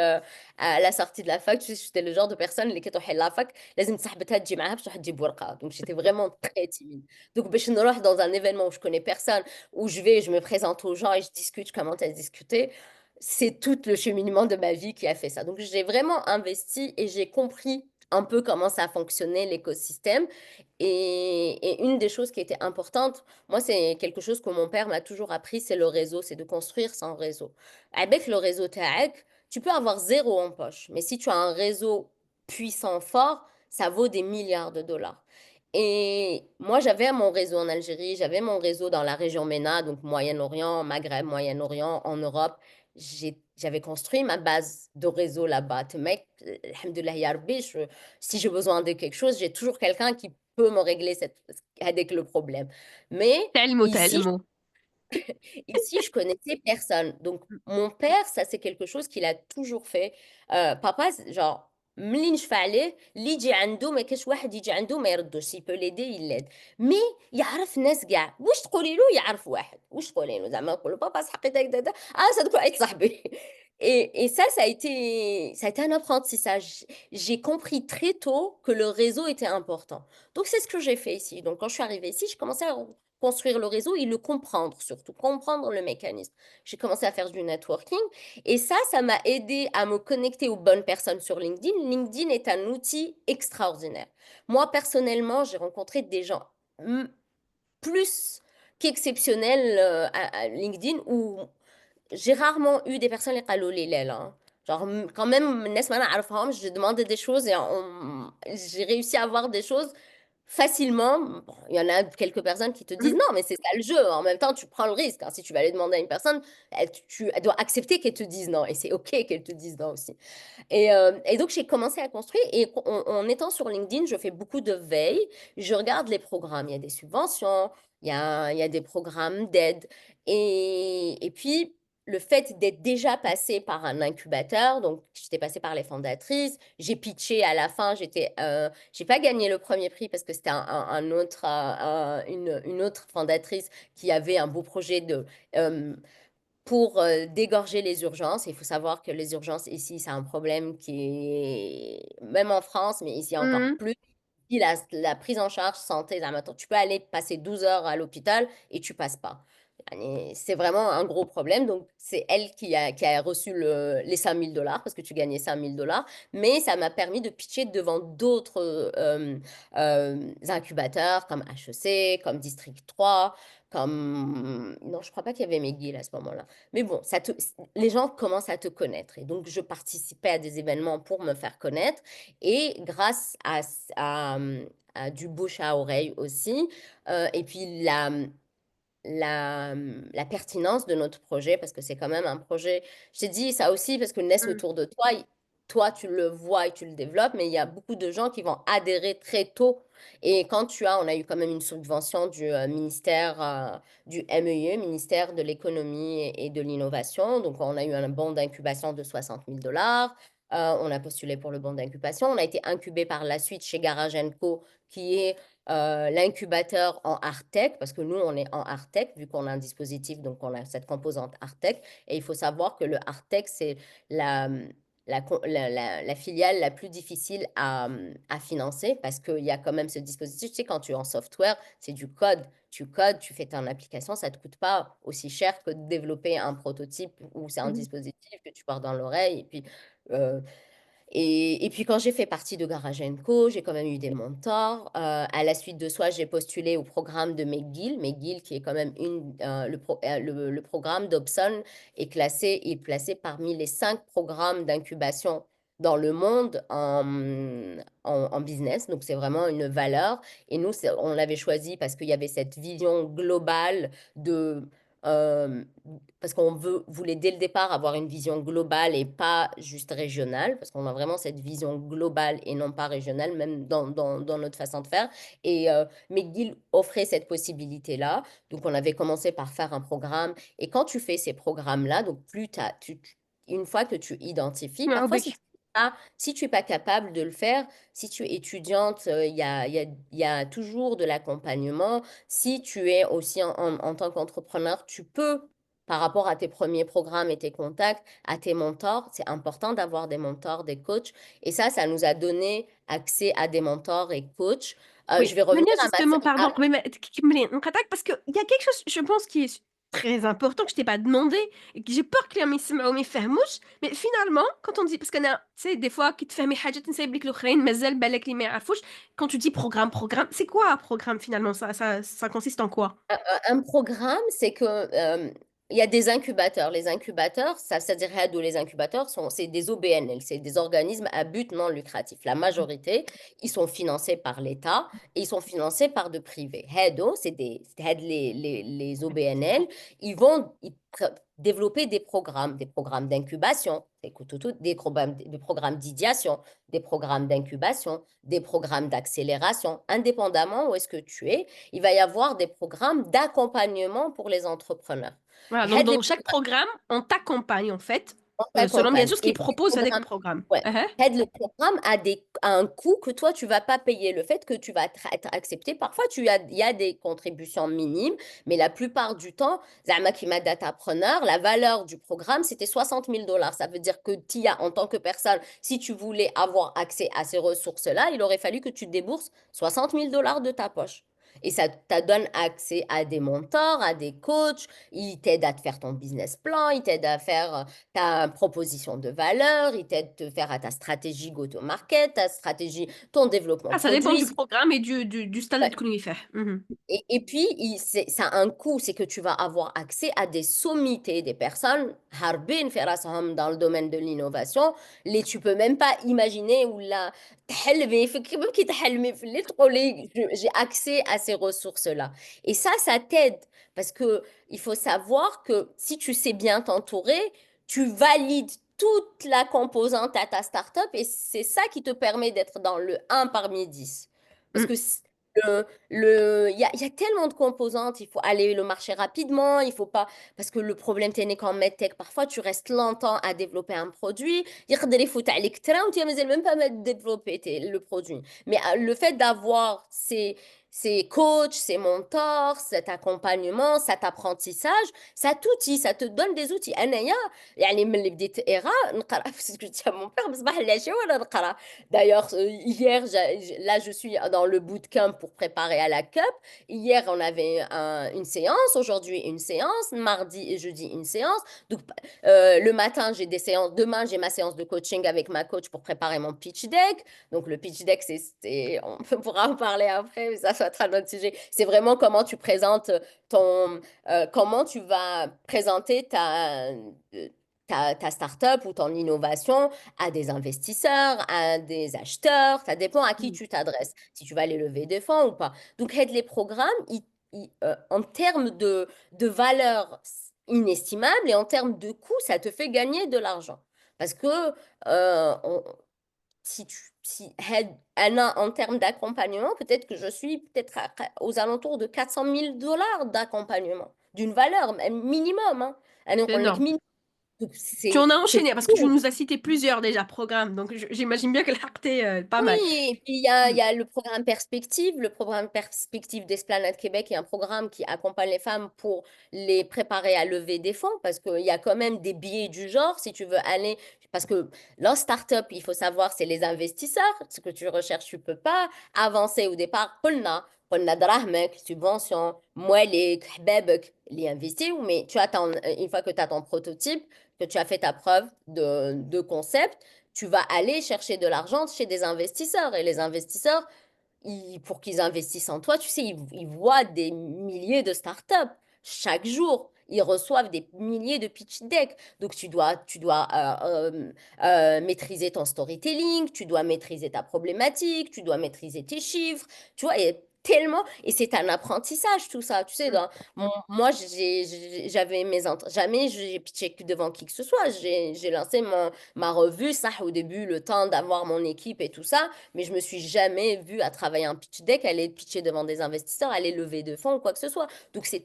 à la sortie de la fac. Tu sais, j'étais le genre de personne اللي كي تروحي la fac لازم صاحبتها تجي معاها باش تروح تجيب ورقة. Donc j'étais vraiment très timide. Donc باش نروح dans un événement où je connais personne, où je vais, je me présente aux gens et je discute, je commence à discuter. C'est tout le cheminement de ma vie qui a fait ça. Donc j'ai vraiment investi et j'ai compris un peu comment ça fonctionnait l'écosystème. Et une des choses qui était importante, moi, c'est quelque chose que mon père m'a toujours appris, c'est le réseau, c'est de construire son réseau. Avec le réseau TAEC, tu peux avoir zéro en poche, mais si tu as un réseau puissant, fort, ça vaut des milliards de dollars. Et moi, j'avais mon réseau en Algérie, j'avais mon réseau dans la région MENA, donc Moyen-Orient, Maghreb, Moyen-Orient, en Europe. J'avais construit ma base de réseau là-bas. Mec, alhamdoulilah ya Rabbi, si j'ai besoin de quelque chose, j'ai toujours quelqu'un qui peut me régler avec le problème. Mais تعلموا، ici, تعلموا. ici, je connaissais personne. Donc, mon père, ça, c'est quelque chose qu'il a toujours fait. Papa, genre, ملي نشفع عليه اللي يجي عنده ما كاش واحد يجي عنده ما يردوش سي بو ليدي يلاد مي يعرف ناس كاع واش تقولي له يعرف واحد واش تقولي له زعما نقول له بابا صحقي داك صدق عيط صاحبي. Et ça, ça a été un apprentissage. J'ai compris très tôt que le réseau était important. Donc, c'est ce que j'ai fait ici. Donc, quand je suis arrivée ici, j'ai commencé à construire le réseau et le comprendre, surtout comprendre le mécanisme. J'ai commencé à faire du networking et ça m'a aidé à me connecter aux bonnes personnes sur LinkedIn. LinkedIn est un outil extraordinaire. Moi, personnellement, j'ai rencontré des gens plus qu'exceptionnels à LinkedIn où j'ai rarement eu des personnes qui قالوا لي لا لا. Genre, quand même, الناس ما نعرفهمش, je demandais des choses et j'ai réussi à avoir des choses facilement. Bon, il y en a quelques personnes qui te disent Mmh. non, mais c'est ça le jeu. En même temps, tu prends le risque, hein. Si tu vas aller demander à une personne, elle doit accepter qu'elle te dise non. Et c'est OK qu'elle te dise non aussi. Et donc, j'ai commencé à construire. Et en étant sur LinkedIn, je fais beaucoup de veille. Je regarde les programmes. Il y a des subventions, il y a des programmes d'aide. Et puis, le fait d'être déjà passé par un incubateur, donc j'étais passée par les fondatrices, j'ai pitché à la fin, j'ai pas gagné le premier prix parce que c'était un autre, une autre fondatrice qui avait un beau projet pour dégorger les urgences. Il faut savoir que les urgences ici, c'est un problème qui est, même en France, mais ici encore Mhm. plus. Puis la prise en charge santé, tu peux aller passer 12 heures à l'hôpital et tu passes pas. Yani, c'est vraiment un gros problème. Donc, c'est elle qui a reçu les 5 000 $ parce que tu gagnais 5 000 $. Mais ça m'a permis de pitcher devant d'autres incubateurs comme HEC, comme District 3, comme... Non, je crois pas qu'il y avait McGill à ce moment-là. Mais bon, les gens commencent à te connaître. Et donc, je participais à des événements pour me faire connaître. Et grâce à du bouche à oreille aussi, et puis la pertinence de notre projet, parce que c'est quand même un projet, je t'ai dit ça aussi, parce que Ness Mhm. autour de toi, toi, tu le vois et tu le développes, mais il y a beaucoup de gens qui vont adhérer très tôt. Et quand on a eu quand même une subvention du ministère du MEIE, ministère de l'économie et de l'innovation. Donc, on a eu un bon d'incubation de 60 000 $. On a postulé pour le bon d'incubation. On a été incubé par la suite chez Garage Co, qui est l'incubateur en Artec, parce que nous, on est en Artec, vu qu'on a un dispositif, donc on a cette composante Artec. Et il faut savoir que le Artec, c'est la, la filiale la plus difficile à financer, parce qu'il y a quand même ce dispositif. Tu sais, quand tu es en software, c'est du code. Tu codes, tu fais ton application, ça ne te coûte pas aussi cher que de développer un prototype où c'est un Mhm. dispositif que tu portes dans l'oreille. Et puis, euh, et puis quand j'ai fait partie de Garage Co, j'ai quand même eu des mentors. À la suite de ça, j'ai postulé au programme de McGill. McGill, qui est quand même le programme Dobson, est placé parmi les 5 programmes d'incubation dans le monde en business. Donc, c'est vraiment une valeur. Et nous, on l'avait choisi parce qu'il y avait cette vision globale de... euh, parce qu'on voulait dès le départ avoir une vision globale et pas juste régionale, parce qu'on a vraiment cette vision globale et non pas régionale, même dans notre façon de faire. Et McGill offrait cette possibilité-là. Donc, on avait commencé par faire un programme. Et quand tu fais ces programmes-là, donc une fois que tu identifies, Ah, parfois, oui. si tu es pas capable de le faire, si tu es étudiante, il y a toujours de l'accompagnement. Si tu es aussi en tant qu'entrepreneur, tu peux par rapport à tes premiers programmes et tes contacts, à tes mentors. C'est important d'avoir des mentors, des coachs. Et ça nous a donné accès à des mentors et coachs. Oui, Je vais revenir Mania, à justement, pardon, mais نقاطعك parce qu'il y a quelque chose, je pense, qui est très important que je t'ai pas demandé et que j'ai peur que les gens ما يفهموش. Mais finalement, quand on dit, parce qu'on a, tu sais, des fois, qui te fait حاجة تنسى بليك الآخرين مازال بالك اللي ما يعرفوش. Quand tu dis programme, c'est quoi un programme finalement? Ça consiste en quoi? Un programme, c'est que il y a des incubateurs. Les incubateurs, ça veut dire les incubateurs c'est des OBNL, c'est des organismes à but non lucratif. La majorité, ils sont financés par l'État et ils sont financés par de privés. Les OBNL, développer des programmes d'incubation, des programmes d'idéation, des programmes d'incubation, des programmes d'accélération, indépendamment où est-ce que tu es. Il va y avoir des programmes d'accompagnement pour les entrepreneurs. Voilà, donc Aide les dans chaque programme, on t'accompagne en fait, on selon bien t'accompagne. sûr ce qu'ils Et ces proposent avec le programmes, programme. ouais, aide le programme à un coût que toi, tu vas pas payer. Le fait que tu vas être accepté, parfois, il y a des contributions minimes, mais la plupart du temps, Zama qui m'a datapreneur, la valeur du programme, c'était 60 000 $. Ça veut dire que Tia, en tant que personne, si tu voulais avoir accès à ces ressources-là, il aurait fallu que tu débourses 60 000 $ de ta poche. Et ça te donne accès à des mentors, à des coachs. Ils t'aident à te faire ton business plan, ils t'aident à faire ta proposition de valeur, ils t'aident à te faire à ta stratégie go-to-market, ta stratégie, ton développement Ah, ça dépend produit. du programme et du stade de Ouais. l'économie fait. Mhm. Et puis, ça a un coût, c'est que tu vas avoir accès à des sommités, des personnes, harbin في راسهم dans le domaine de l'innovation, les tu peux même pas imaginer ou là, تحلمي même qui تحلمي في الليل تقولي j'ai accès à ces ressources-là. Et ça t'aide parce que il faut savoir que si tu sais bien t'entourer, tu valides toute la composante à ta startup et c'est ça qui te permet d'être dans le un parmi 10. Parce que Il y a tellement de composantes, il faut aller le marcher rapidement, il faut pas, parce que le problème t'es qu'en medtech, parfois tu restes longtemps à développer un produit, يقدر يفوت عليك ترى وانت مازال même pas développer le produit. Mais le fait d'avoir ces coachs, ces mentors, cet accompagnement, cet apprentissage, ça t'outille, ça te donne des outils. أنايا يعني من اللي بديت إيرا نقرا parce que je dis à mon père بصباح العشاء ولا نقرا. D'ailleurs, hier, là, je suis dans le bootcamp pour préparer à la CUP. Hier, on avait une séance. Aujourd'hui, une séance. Mardi et jeudi, une séance. Donc, le matin, j'ai des séances. Demain, j'ai ma séance de coaching avec ma coach pour préparer mon pitch deck. Donc, le pitch deck, on pourra en parler après, mais ça sera un autre sujet. C'est vraiment comment tu présentes comment tu vas présenter ta startup ou ton innovation à des investisseurs, à des acheteurs, ça dépend à qui Mmh. tu t'adresses, si tu vas aller lever des fonds ou pas. Donc, aide les programmes, en termes de valeur inestimable et en termes de coût, ça te fait gagner de l'argent. Parce que si Anna, en termes d'accompagnement, peut-être que je suis peut-être aux alentours de 400 000 dollars d'accompagnement, d'une valeur minimum. Hein. C'est On est que énorme. donc, Tu en as c'est enchaîné parce que tu cool. nous as cité plusieurs déjà programmes, donc j'imagine bien que là, t'es pas Oui, mal. et puis il Mmh. y a le programme Perspective. Le programme Perspective d'Esplanade Québec est un programme qui accompagne les femmes pour les préparer à lever des fonds parce qu'il y a quand même des biais du genre si tu veux aller. Parce que la start-up, il faut savoir, c'est les investisseurs. Ce que tu recherches, tu peux pas avancer au départ. قلنا دراهمك, subvention, موالك, حبابك, les investir. Mais tu attends, une fois que tu as ton prototype, que tu as fait ta preuve de concept, tu vas aller chercher de l'argent chez des investisseurs. Et les investisseurs, pour qu'ils investissent en toi, tu sais, ils voient des milliers de startups chaque jour. Ils reçoivent des milliers de pitch decks. Donc, tu dois maîtriser ton storytelling, tu dois maîtriser ta problématique, tu dois maîtriser tes chiffres. Tu vois, et tellement. Et c'est un apprentissage, tout ça. Tu sais, Mmh. moi, j'avais jamais j'ai pitché devant qui que ce soit. J'ai lancé ma revue, ça, au début, le temps d'avoir mon équipe et tout ça. Mais je me suis jamais vue à travailler un pitch deck, aller pitcher devant des investisseurs, aller lever de fonds ou quoi que ce soit. Donc, c'est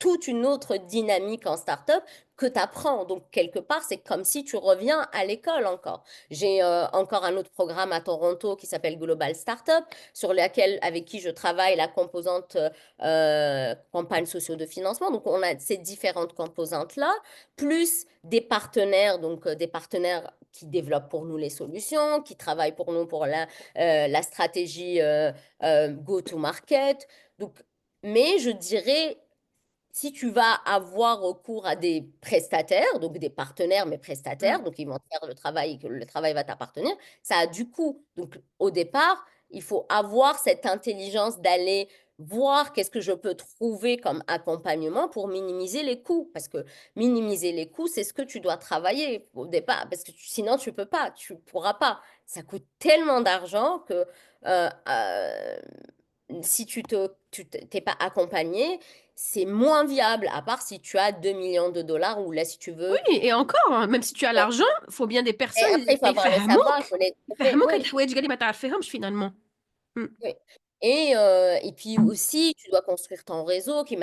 toute une autre dynamique en startup que tu apprends. Donc, quelque part, c'est comme si tu reviens à l'école encore. J'ai encore un autre programme à Toronto qui s'appelle Global Startup, sur laquelle, avec qui je travaille la composante campagne sociaux de financement. Donc, on a ces différentes composantes-là, plus des partenaires, donc des partenaires qui développent pour nous les solutions, qui travaillent pour nous pour la stratégie go-to-market. Donc, mais je dirais, si tu vas avoir recours à des prestataires, donc des partenaires, mais Mmh. prestataires, donc ils vont te faire le travail et que le travail va t'appartenir, ça a du coût. Donc au départ, il faut avoir cette intelligence d'aller voir qu'est-ce que je peux trouver comme accompagnement pour minimiser les coûts. Parce que minimiser les coûts, c'est ce que tu dois travailler au départ, parce que sinon tu peux pas, tu pourras pas. Ça coûte tellement d'argent que euh, euh, si t'es pas accompagné, c'est moins viable, à part si tu as 2 millions de dollars ou là, si tu Oui veux. et encore, hein, même si tu as Bon, l'argent, il faut bien des et personnes après, il faut اللي avoir le savoir, il يفهموك faut les trouver. يفهموك Oui, الحوايج قال لي ما تعرفيهمش finalement. Mmh. oui. Et puis aussi, tu dois construire ton réseau. Qui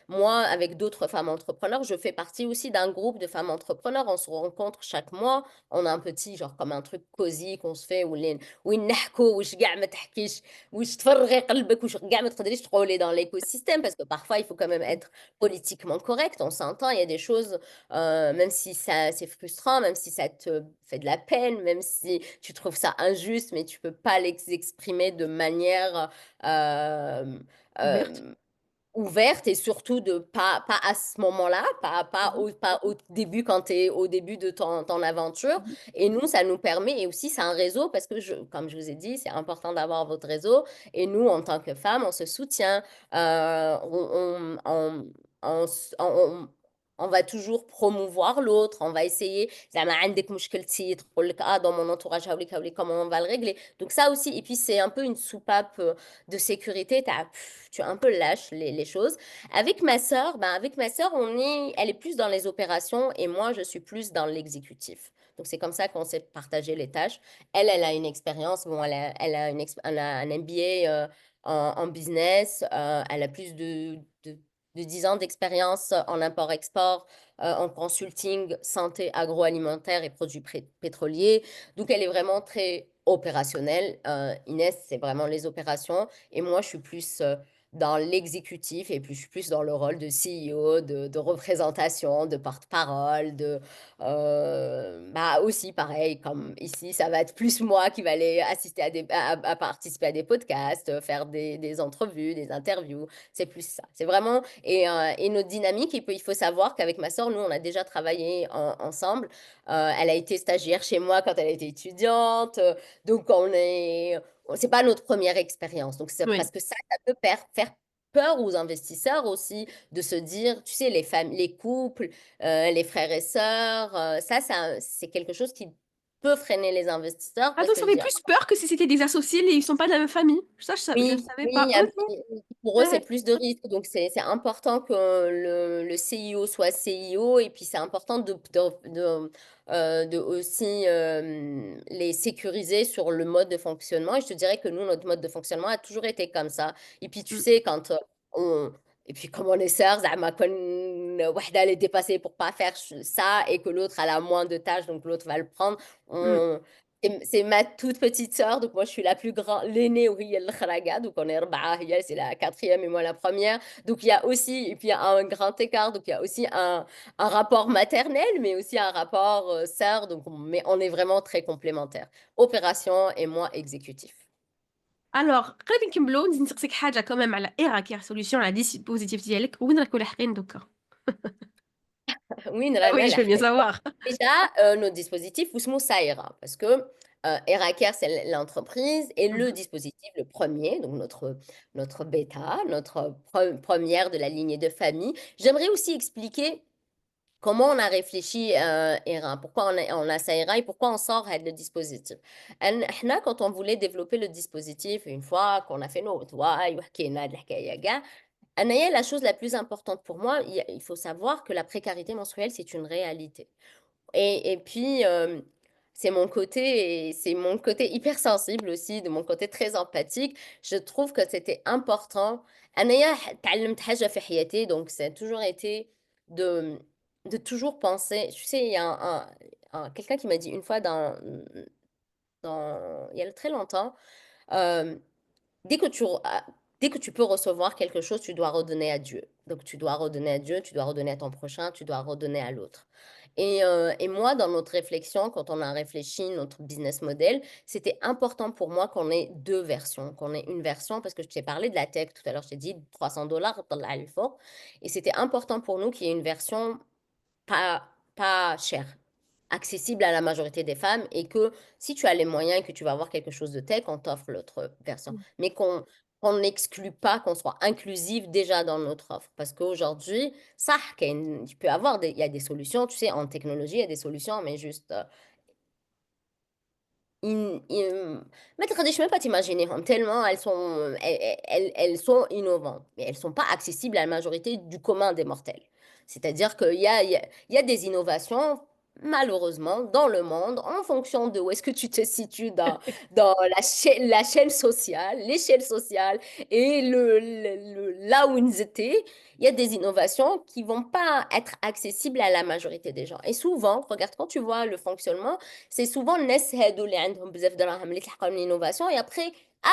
moi, avec d'autres femmes entrepreneurs, je fais partie aussi d'un groupe de femmes entrepreneurs. On se rencontre chaque mois. On a un petit, genre comme un truc cosy qu'on se fait وين نحكوا وش كاع ما تحكيش وش تفرغي قلبك وش كاع ما تقدريش تقولي dans l'écosystème parce que parfois il faut quand même être politiquement correct. On s'entend, il y a des choses, même si ça c'est frustrant, même si ça te fait de la peine, même si tu trouves ça injuste, mais tu peux pas l'exprimer de manière Ouverte. euh, ouverte et surtout pas à ce moment-là, Mmh. pas au début quand tu es au début de ton aventure. Mmh. Et nous, ça nous permet, et aussi c'est un réseau parce que, comme je vous ai dit, c'est important d'avoir votre réseau. Et nous, en tant que femmes, on se soutient, on va toujours promouvoir l'autre, on va essayer, زعما عندك مشكلتي تقول لك dans mon entourage هاوليك comment on va le régler. Donc ça aussi, et puis c'est un peu une soupape de sécurité, tu un peu lâches les choses. Avec ma sœur, elle est plus dans les opérations et moi, je suis plus dans l'exécutif. Donc, c'est comme ça qu'on s'est partagé les tâches. Elle a une expérience, bon, elle a un MBA en business, elle a plus de 10 ans d'expérience en import-export, en consulting, santé agroalimentaire et produits pétroliers. Donc, elle est vraiment très opérationnelle. Inès, c'est vraiment les opérations. Et moi, je suis plus dans l'exécutif et puis je suis plus dans le rôle de CEO, de représentation, de porte-parole, bah aussi pareil, comme ici, ça va être plus moi qui va aller assister à participer à des podcasts, faire des entrevues, des interviews. C'est plus ça. C'est vraiment, et notre dynamique, il faut savoir qu'avec ma sœur, nous, on a déjà travaillé ensemble. Elle a été stagiaire chez moi quand elle était étudiante. Donc, c'est pas notre première expérience. Donc, c'est Oui. parce que ça peut faire peur aux investisseurs aussi de se dire, tu sais, les couples, les frères et sœurs, c'est quelque chose qui peut freiner les investisseurs Ah, parce donc ça qu'ils fait disent, plus peur que si c'était des associés et ils sont pas de la même famille. Ça, je oui, savais pas. oui, Ok. pour eux, c'est Ouais. plus de risques. Donc, c'est important que le CIO soit CIO et puis c'est important de aussi les sécuriser sur le mode de fonctionnement. Et je te dirais que nous, notre mode de fonctionnement a toujours été comme ça. Et puis, tu Mm, sais, quand on. Et puis, comme on est sœurs, زعما كون وحدة elle est dépassée pour pas faire ça et que l'autre elle a moins de tâches, donc l'autre va le prendre. mm. C'est ma toute petite sœur, donc moi je suis la plus grande, l'aînée وهي الخراجة, donc on est أربعة, هي c'est la quatrième et moi la première. Donc il y a aussi, et puis il y a un grand écart, donc il y a aussi un rapport maternel, mais aussi un rapport sœur, donc mais on est vraiment très complémentaires. Opération et moi exécutif. Alors, قبل نكملوا نزيد نسقسيك حاجة كمان على إيراكير سوليوشن على ديسبوزيتيف ديالك وين راكو لاحقين دوكا. Oui, Ah oui, je veux bien savoir. déjà, notre dispositif Ousmou Saïra, parce que Eraker, c'est l'entreprise, et le Mhm, dispositif, le premier, donc notre bêta, notre première de la lignée de famille. J'aimerais aussi expliquer comment on a réfléchi ERA, pourquoi on a Saïra et pourquoi on sort le dispositif. Quand on voulait développer le dispositif, une fois qu'on a fait nos toits, la chose la plus importante pour moi, il faut savoir que la précarité menstruelle, c'est une réalité. Et puis, c'est mon côté hypersensible aussi, de mon côté très empathique. Je trouve que c'était important. أنايا اتعلمت حاجة في حياتي, donc ça a toujours été de, de toujours penser. Tu sais, il y a quelqu'un qui m'a dit une fois il y a très longtemps, euh, Dès que dès que tu peux recevoir quelque chose, tu dois redonner à Dieu. Donc, tu dois redonner à Dieu, tu dois redonner à ton prochain, tu dois redonner à l'autre. Et moi, dans notre réflexion, quand on a réfléchi notre business model, c'était important pour moi qu'on ait deux versions, qu'on ait une version, parce que je t'ai parlé de la tech tout à l'heure, je t'ai dit $300, et c'était important pour nous qu'il y ait une version pas cher, accessible à la majorité des femmes et que si tu as les moyens et que tu vas avoir quelque chose de tech, on t'offre l'autre version. Mais qu'on n'exclut pas, qu'on soit inclusif déjà dans notre offre. Parce qu'aujourd'hui, ça, tu peux avoir il y a des solutions, tu sais, en technologie, il y a des solutions, mais juste ما تقدريش même pas t'imaginer, tellement elles sont innovantes, mais elles sont pas accessibles à la majorité du commun des mortels. C'est-à-dire qu'il y a des innovations, malheureusement, dans le monde, en fonction de où est-ce que tu te situes dans la chaîne sociale, l'échelle sociale et là où ils étaient, il y a des innovations qui vont pas être accessibles à la majorité des gens. Et souvent, regarde, quand tu vois le fonctionnement, c'est souvent الناس هادو اللي عندهم بزاف دراهم اللي تلحقوا l'innovation et après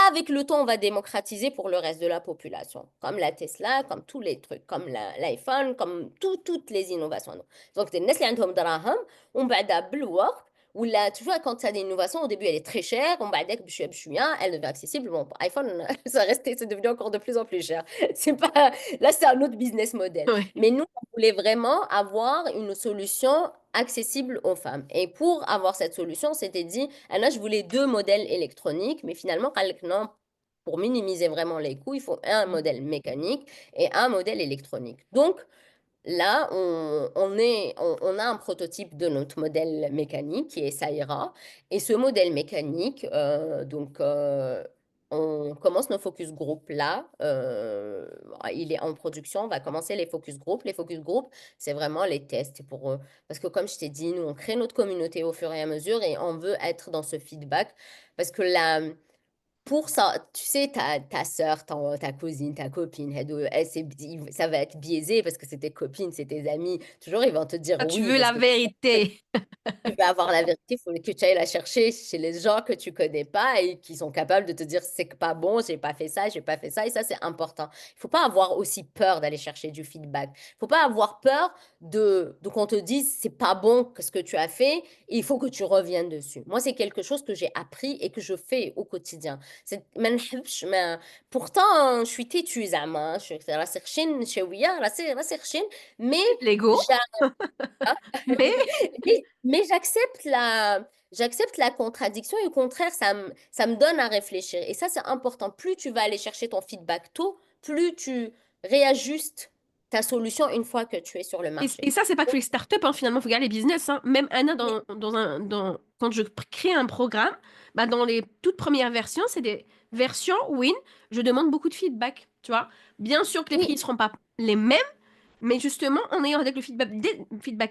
avec le temps on va démocratiser pour le reste de la population comme la Tesla comme tous les trucs comme l'iPhone comme toutes les innovations donc الناس اللي عندهم دراهم ومن بعد بالوقت ولا tu vois quand tu as des innovations au début elle est très chère ومن بعدك بشويه بشويه elle devient accessible bon iPhone c'est devenu encore de plus en plus cher c'est pas là c'est un autre business model ouais. mais nous on voulait vraiment avoir une solution accessible aux femmes. Et pour avoir cette solution, c'était dit, ah là, je voulais deux modèles électroniques, mais finalement, قال لك non, pour minimiser vraiment les coûts, il faut un modèle mécanique et un modèle électronique. Donc, là, on a un prototype de notre modèle mécanique qui est Saïra. Et ce modèle mécanique, on commence nos focus group là. Il est en production. On va commencer les focus group. Les focus group, c'est vraiment les tests pour parce que comme je t'ai dit, nous on crée notre communauté au fur et à mesure et on veut être dans ce feedback parce que là, pour ça, tu sais, ta sœur, ta cousine, ta copine, ça va être biaisé parce que c'est tes copines, c'est tes amis. Toujours, ils vont te dire Ah, tu oui veux parce la que vérité. tu veux avoir la vérité, il faut que tu ailles la chercher chez les gens que tu connais pas et qui sont capables de te dire c'est pas bon, j'ai pas fait ça, j'ai pas fait ça. Et ça, c'est important. Il faut pas avoir aussi peur d'aller chercher du feedback. Il faut pas avoir peur de qu'on te dise c'est pas bon que ce que tu as fait et il faut que tu reviennes dessus. Moi, c'est quelque chose que j'ai appris et que je fais au quotidien. ما نحبش- ما- Pourtant, je suis têtue, زعما. راسي خشن شوية، راسي خشن. Mais L'ego. Mais mais j'accepte la contradiction et au contraire, ça me donne à réfléchir. Et ça, c'est important. Plus tu vas aller chercher ton feedback tôt, plus tu réajustes ta solution une fois que tu es sur le et marché. ça, c'est pas que les startups, hein, finalement, il faut regarder les business. Hein. Même Anna, Mais quand je crée un programme, bah, dans les toutes premières versions, c'est des versions win. Je demande beaucoup de feedback, tu vois. Bien sûr que les prix ne oui, seront pas les mêmes, mais justement, en ayant avec le feedback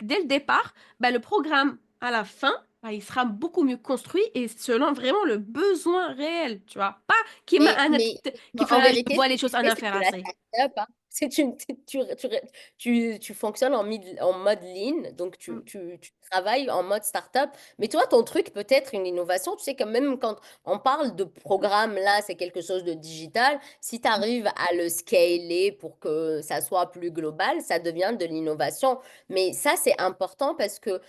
dès le départ, bah, le programme, à la fin, bah, il sera beaucoup mieux construit et selon vraiment le besoin réel, tu vois. Pas qui m'a Anna, mais qui en fait, je vérité, vois ce les que choses tu fais, Anna c'est faire que la assez. startup, hein, tu fonctionnes en mode lean, donc tu travailles en mode startup. Mais toi, ton truc peut être une innovation. Tu sais que même quand on parle de programme, là, c'est quelque chose de digital. Si tu arrives à le scaler pour que ça soit plus global, ça devient de l'innovation. Mais ça, c'est important parce que,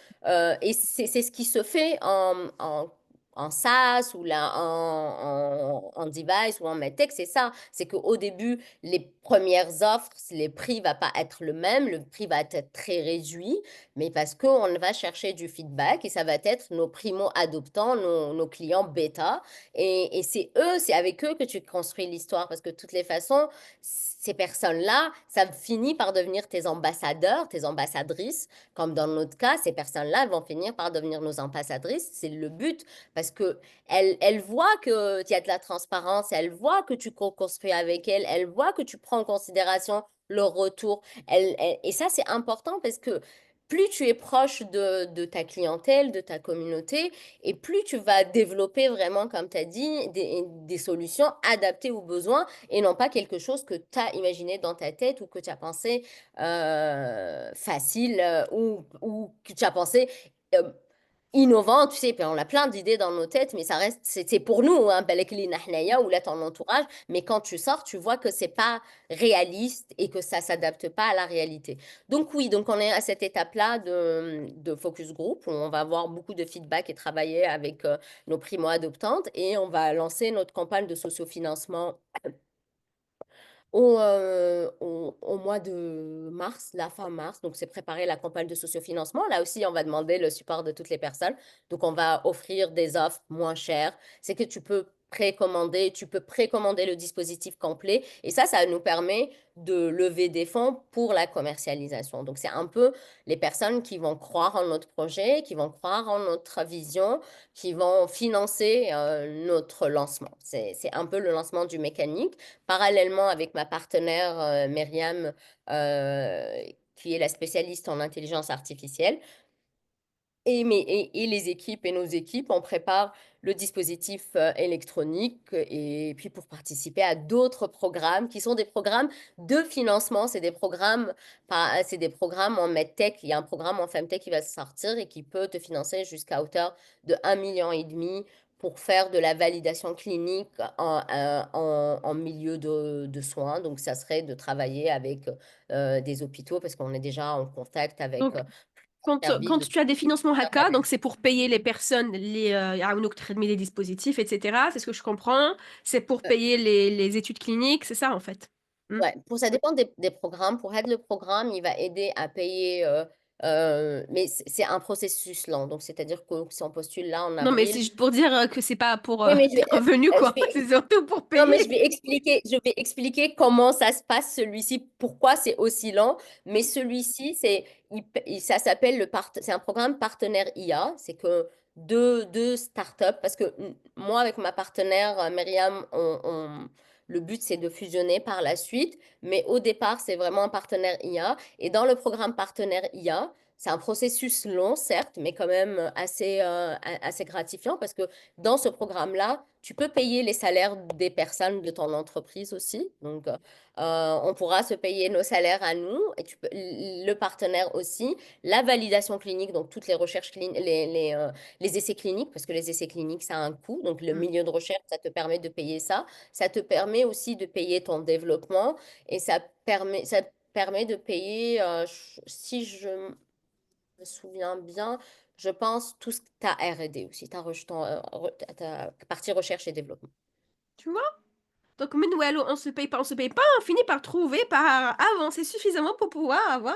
et c'est ce qui se fait en SaaS ou là en device ou en medtech, c'est ça. C'est qu'au début, les premières offres, les prix va pas être le même, le prix va être très réduit, mais parce qu'on va chercher du feedback et ça va être nos primo-adoptants, nos clients bêta. Et c'est eux, c'est avec eux que tu construis l'histoire parce que de toutes les façons, ces personnes-là, ça finit par devenir tes ambassadeurs, tes ambassadrices. Comme dans notre cas, ces personnes-là vont finir par devenir nos ambassadrices. C'est le but parce que elle voit qu'il y a de la transparence, elle voit que tu co-construis avec elle, elle voit que tu prends en considération leur retour. Et ça, c'est important parce que plus tu es proche de ta clientèle, de ta communauté, et plus tu vas développer vraiment, comme tu as dit, des solutions adaptées aux besoins et non pas quelque chose que tu as imaginé dans ta tête ou que tu as pensé facile ou que tu as pensé euh, innovant, tu sais, puis on a plein d'idées dans nos têtes, mais ça reste, c'est pour nous, hein, بالك لينا حنايا ou là ton entourage, mais quand tu sors, tu vois que c'est pas réaliste et que ça s'adapte pas à la réalité. Donc oui, donc on est à cette étape-là de focus group où on va avoir beaucoup de feedback et travailler avec nos primo-adoptantes et on va lancer notre campagne de sociofinancement au mois de mars, la fin mars. Donc, c'est préparer la campagne de sociofinancement. Là aussi, on va demander le support de toutes les personnes. Donc, on va offrir des offres moins chères. C'est que tu peux précommander le dispositif complet. Et ça nous permet de lever des fonds pour la commercialisation. Donc, c'est un peu les personnes qui vont croire en notre projet, qui vont croire en notre vision, qui vont financer notre lancement. C'est un peu le lancement du mécanique parallèlement avec ma partenaire Myriam, qui est la spécialiste en intelligence artificielle. Et les équipes et nos équipes, on prépare le dispositif électronique et puis pour participer à d'autres programmes qui sont des programmes de financement. C'est des programmes en medtech. Il y a un programme en femtech qui va sortir et qui peut te financer jusqu'à hauteur de 1,5 million pour faire de la validation clinique en milieu de soins. Donc, ça serait de travailler avec des hôpitaux parce qu'on est déjà en contact avec Donc, quand Serville tu as des depuis financements plusieurs HACA, années. donc c'est pour payer les personnes, يعاونوك تخدمي les dispositifs, etc. C'est ce que je comprends. C'est pour Euh, payer les études cliniques, c'est ça en fait. Hmm. ouais, ça dépend des programmes. Pour aider le programme, il va aider à payer, mais c'est un processus lent. Donc, c'est-à-dire que si on postule là en Non, mais avril, c'est juste pour dire que c'est pas pour oui, mais des revenus, je quoi. vais, C'est surtout pour non, mais payer. je vais expliquer comment ça se passe celui-ci, pourquoi c'est aussi lent. Mais celui-ci, ça s'appelle c'est un programme partenaire IA. C'est que deux startups parce que moi, avec ma partenaire Myriam, le but, c'est de fusionner par la suite. Mais au départ, c'est vraiment un partenaire IA. Et dans le programme partenaire IA, c'est un processus long, certes, mais quand même assez gratifiant parce que dans ce programme-là, tu peux payer les salaires des personnes de ton entreprise aussi. Donc, on pourra se payer nos salaires à nous et le partenaire aussi. La validation clinique, donc toutes les recherches cliniques, les essais cliniques, parce que les essais cliniques, ça a un coût. Donc, le Mm. milieu de recherche, ça te permet de payer ça. Ça te permet aussi de payer ton développement et ça permet de payer, si je me souviens bien, je pense, tout ta R&D aussi, ta partie recherche et développement. Tu vois? Donc, Meanwhile, on se paye pas, on finit par trouver, par avancer suffisamment pour pouvoir avoir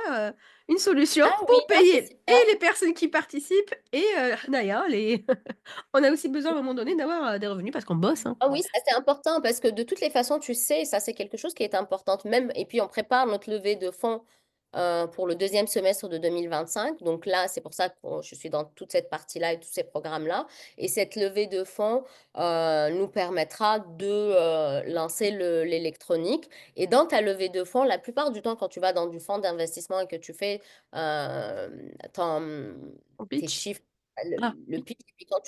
une solution Ah oui, pour ah, c'est payer et super. les personnes qui participent et d'ailleurs, on a aussi besoin à un moment donné d'avoir des revenus parce qu'on bosse, hein. Ah oui, ça c'est important parce que de toutes les façons, tu sais, ça c'est quelque chose qui est important même. Et puis on prépare notre levée de fonds pour le deuxième semestre de 2025. Donc là, c'est pour ça que je suis dans toute cette partie-là et tous ces programmes-là. Et cette levée de fonds nous permettra de lancer l'électronique. Et dans ta levée de fonds, la plupart du temps, quand tu vas dans du fonds d'investissement et que tu fais euh, ton- On tes pitch. chiffres, Ah, le oui. pitch, et puis quand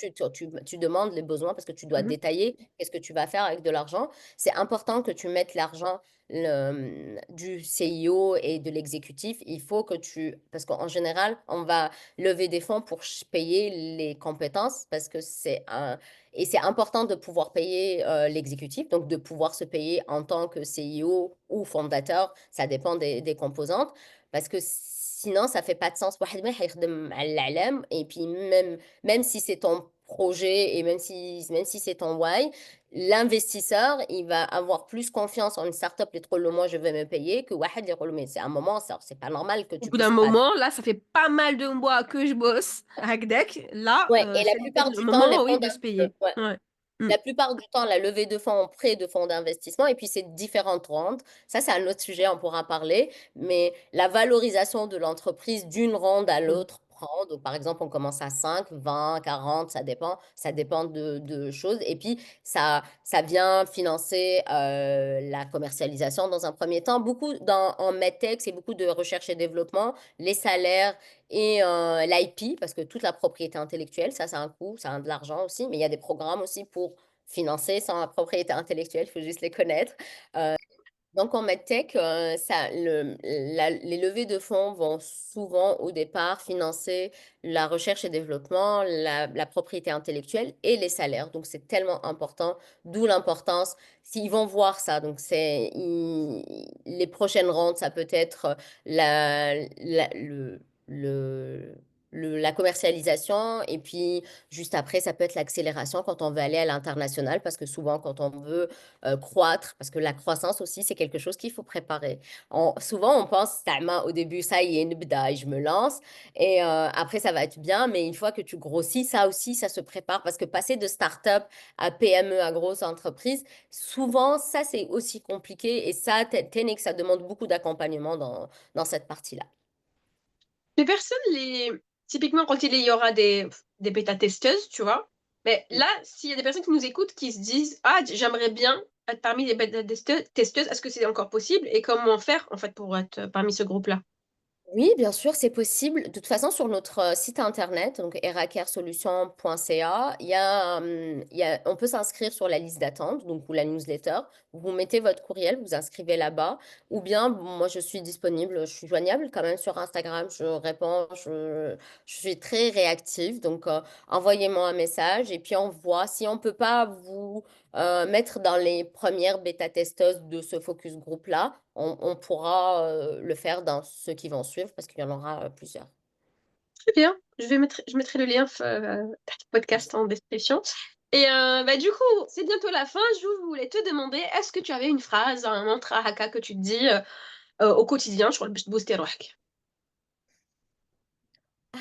tu demandes les besoins, parce que tu dois Mhm. détailler qu'est-ce que tu vas faire avec de l'argent, c'est important que tu mettes l'argent du CIO et de l'exécutif. Il faut que parce qu'en général, on va lever des fonds pour payer les compétences, parce que et c'est important de pouvoir payer l'exécutif, donc de pouvoir se payer en tant que CIO ou fondateur, ça dépend des composantes, parce que sinon, ça fait pas de sens. واحد ما حيخدم على الإعلام. Et puis même si c'est ton projet et même si c'est ton why, l'investisseur, il va avoir plus confiance en une startup اللي تقول له moi je vais me payer que واحد يقول له mais c'est un moment, ça c'est pas normal que Au tu bout d'un puisses pas. moment, là, ça fait pas mal de mois que je bosse à Hackdeck. Là, Ouais, et la c'est peut-être plupart le du temps, les moment, oui, fonds de se payer. ouais. Ouais. Mm. La plupart du temps, la levée de fonds en prêt de fonds d'investissement, et puis c'est différentes rondes. Ça, c'est un autre sujet, on pourra parler. Mais la valorisation de l'entreprise d'une ronde à Mm. l'autre prend. Donc, par exemple, on commence à 5, 20, 40, ça dépend. Ça dépend de choses. Et puis, ça vient financer la commercialisation dans un premier temps. Beaucoup en medtech, c'est beaucoup de recherche et développement, les salaires et l'IP, parce que toute la propriété intellectuelle, ça a un coût, ça a de l'argent aussi, mais il y a des programmes aussi pour financer sans la propriété intellectuelle, il faut juste les connaître. Donc en medtech, les levées de fonds vont souvent au départ financer la recherche et développement, la propriété intellectuelle et les salaires. Donc c'est tellement important, d'où l'importance. S'ils vont voir ça, donc les prochaines rondes, ça peut être la, la, le- la commercialisation et puis juste après, ça peut être l'accélération quand on veut aller à l'international parce que souvent quand on veut croître, parce que la croissance aussi, c'est quelque chose qu'il faut préparer. Souvent, on pense, au début, ça y est, nbda, et je me lance, et après, ça va être bien, mais une fois que tu grossis, ça aussi, ça se prépare, parce que passer de start-up à PME, à grosse entreprise, souvent, ça, c'est aussi compliqué, et ça, Tenex, ça demande beaucoup d'accompagnement dans cette partie-là. Les personnes, typiquement, quand il y aura des bêta-testeuses, tu vois, mais là, s'il y a des personnes qui nous écoutent qui se disent, ah, j'aimerais bien être parmi les bêta-testeuses, est-ce que c'est encore possible? Et comment faire, en fait, pour être parmi ce groupe-là? Oui, bien sûr, c'est possible. De toute façon, sur notre site internet, donc eracaresolutions.ca, on peut s'inscrire sur la liste d'attente, donc ou la newsletter. Vous mettez votre courriel, vous inscrivez là-bas, ou bien moi je suis disponible, je suis joignable quand même sur Instagram, je réponds, je suis très réactive, donc envoyez-moi un message et puis on voit si on peut pas vous mettre dans les premières bêta-testeuses de ce focus group-là. On pourra le faire dans ceux qui vont suivre parce qu'il y en aura plusieurs. Très bien. Je mettrai le lien du podcast en description. Et bah, du coup, c'est bientôt la fin. Je voulais te demander, est-ce que tu avais une phrase, un mantra haka que tu te dis au quotidien, je crois, باش booster روحك. Ah,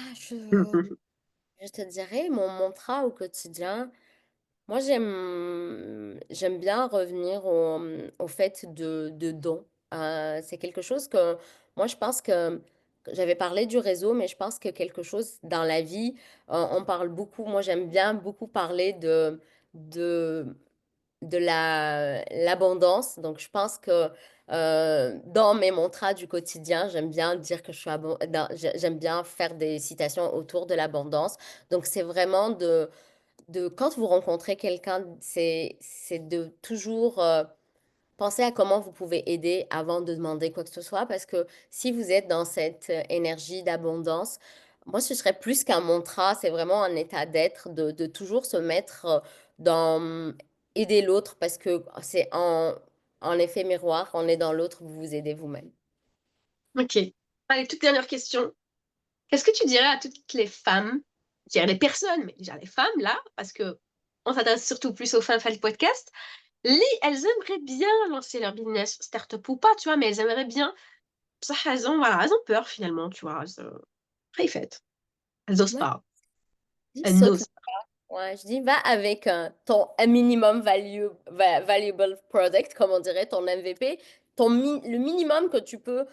je te dirais, mon mantra au quotidien, moi j'aime bien revenir au fait de don. C'est quelque chose que moi je pense que j'avais parlé du réseau, mais je pense que quelque chose dans la vie, on parle beaucoup, moi j'aime bien beaucoup parler de, l'abondance. Donc je pense que dans mes mantras du quotidien, j'aime bien dire que je suis j'aime bien faire des citations autour de l'abondance. Donc c'est vraiment de quand vous rencontrez quelqu'un, c'est de toujours pensez à comment vous pouvez aider avant de demander quoi que ce soit, parce que si vous êtes dans cette énergie d'abondance, moi, ce serait plus qu'un mantra, c'est vraiment un état d'être, de toujours se mettre dans aider l'autre, parce que c'est en effet miroir, on est dans l'autre, vous vous aidez vous-même. Ok. Allez, toute dernière question. Qu'est-ce que tu dirais à toutes les femmes, je dirais les personnes, mais déjà les femmes là, parce que on s'adresse surtout plus aux femmes du podcast, elles aimeraient bien lancer leur business, start-up ou pas, tu vois, mais elles aimeraient bien. Ça, voilà, elles ont peur finalement, tu vois. Après, faites. Elles osent Ouais, pas. je dis Elles saute. n'osent Ouais, je dis va avec un minimum valuable product, comme on dirait, ton MVP, le minimum que tu peux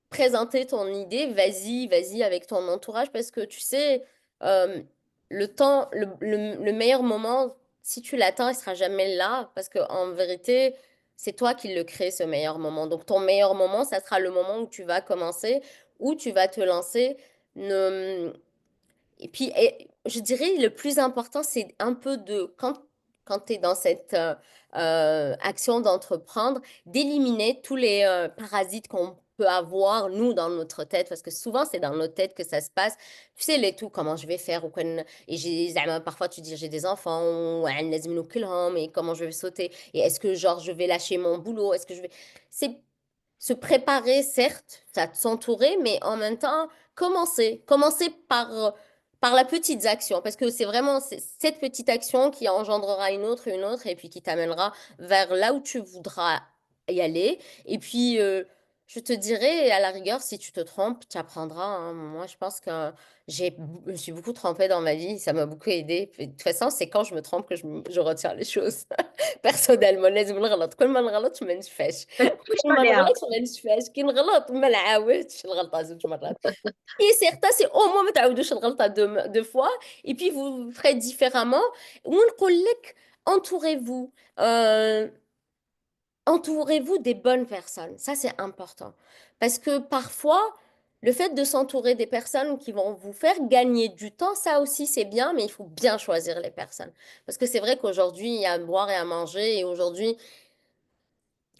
présenter ton idée, vas-y avec ton entourage parce que tu sais, euh, le temps, le meilleur moment, si tu l'attends, il sera jamais là parce que en vérité, c'est toi qui le crée ce meilleur moment. Donc ton meilleur moment, ça sera le moment où tu vas commencer, où tu vas te lancer. Ne, et puis, je dirais, le plus important, c'est un peu quand tu es dans cette action d'entreprendre, d'éliminer tous les parasites qu'on peut avoir, nous, dans notre tête, parce que souvent, c'est dans notre tête que ça se passe. Tu sais, les tout, comment je vais faire, et زعما, parfois, tu dis, j'ai des enfants, ou لازم نوكلهم, et comment je vais sauter, et est-ce que, genre, je vais lâcher mon boulot, est-ce que je vais... C'est se préparer, certes, ça s'entourer, mais en même temps, commencer par la petite action, parce que c'est vraiment cette petite action qui engendrera une autre, et puis qui t'amènera vers là où tu voudras y aller. Et puis, je te dirais, à la rigueur, si tu te trompes, tu apprendras, hein. Moi, je pense que je me suis beaucoup trompée dans ma vie, ça m'a beaucoup aidée. De toute façon, c'est quand je me trompe que je retiens les choses. Personnellement لازم نغلط كل ما نغلط ما نشفاش كل ما pas. نغلط ما نشفاش كي نغلط ما نعاودش الغلطة زوج مرات et certains c'est au moins ما تعاودوش الغلطة deux fois et puis vous ferez différemment ونقول لك entourez-vous euh, entourez-vous des bonnes personnes. Ça, c'est important. Parce que parfois, le fait de s'entourer des personnes qui vont vous faire gagner du temps, ça aussi, c'est bien, mais il faut bien choisir les personnes. Parce que c'est vrai qu'aujourd'hui, il y a à boire et à manger. Et aujourd'hui,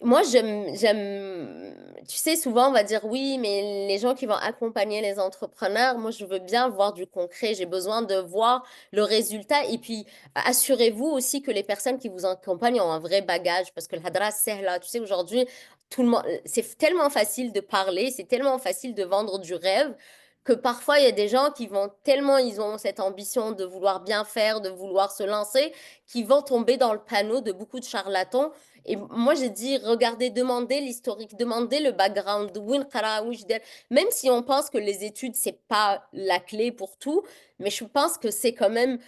moi, tu sais, souvent on va dire oui, mais les gens qui vont accompagner les entrepreneurs, moi, je veux bien voir du concret. J'ai besoin de voir le résultat. Et puis, assurez-vous aussi que les personnes qui vous accompagnent ont un vrai bagage parce que le hadra, c'est là. Tu sais, aujourd'hui, tout le monde, c'est tellement facile de parler, c'est tellement facile de vendre du rêve que parfois, il y a des gens qui vont tellement, ils ont cette ambition de vouloir bien faire, de vouloir se lancer, qui vont tomber dans le panneau de beaucoup de charlatans et moi, j'ai dit, regardez, demandez l'historique, demandez le background, وين قرا, وش دار. Même si on pense que les études, c'est pas la clé pour tout, mais je pense que c'est quand même,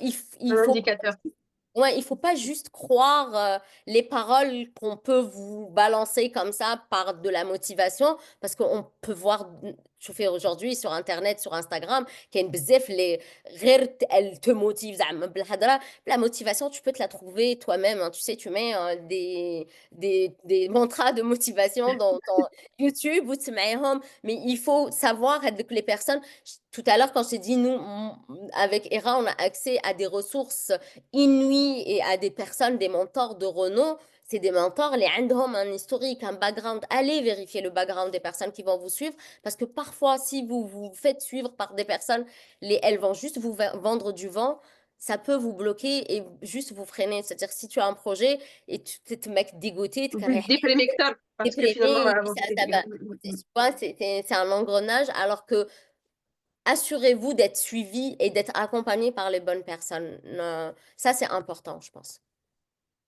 il Un faut indicateur. Ouais, il faut pas juste croire les paroles qu'on peut vous balancer comme ça par de la motivation, parce qu'on peut voir, je fais aujourd'hui sur Internet, sur Instagram, qu'il y a une bzef, elle te motive, زعما بالهضرة. La motivation, tu peux te la trouver toi-même, hein. Tu sais, tu mets des mantras de motivation dans ton YouTube ou تسمعيهم, mais il faut savoir avec les personnes. Tout à l'heure, quand je t'ai dit, nous, avec Hera, on a accès à des ressources inouïs et à des personnes, des mentors de renom. C'est des mentors, les عندهم un historique, un background. Allez vérifier le background des personnes qui vont vous suivre parce que parfois, si vous vous faites suivre par des personnes, elles vont juste vous vendre du vent. Ça peut vous bloquer et juste vous freiner. C'est-à-dire, si tu as un projet et tu te mec dégoûté, tu es Déprimer que ça, parce que finalement, déprimé et voilà, puis ça va. C'est un engrenage alors que assurez-vous d'être suivi et d'être accompagné par les bonnes personnes. Ça, c'est important, je pense.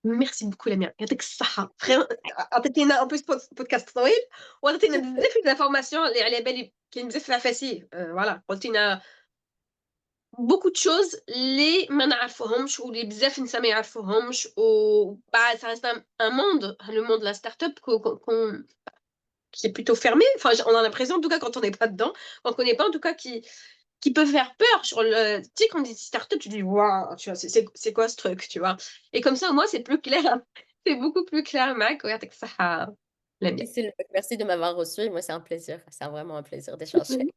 Merci beaucoup Lamia يعطيك الصحة فريمون عطيتينا ان بليس بودكاست طويل وعطيتينا بزاف د الانفورماسيون اللي على بالي كاين بزاف العفاسي فوالا قلتينا beaucoup de choses اللي ما نعرفوهمش واللي بزاف نسا ما يعرفوهمش و bah ça reste un monde le monde de la start-up qu'on qui est plutôt fermé. Enfin, on a l'impression, en tout cas, quand on n'est pas dedans, on ne connaît pas, en tout cas, qui peut faire peur sur le. Tu sais, quand on dit start-up, tu dis, waouh, tu vois, c'est quoi ce truc, tu vois. Et comme ça, moi, c'est plus clair. C'est beaucoup plus clair, Mac. Regarde que ça. L'aime bien. Merci de m'avoir reçu. Moi, c'est un plaisir. C'est vraiment un plaisir d'échanger.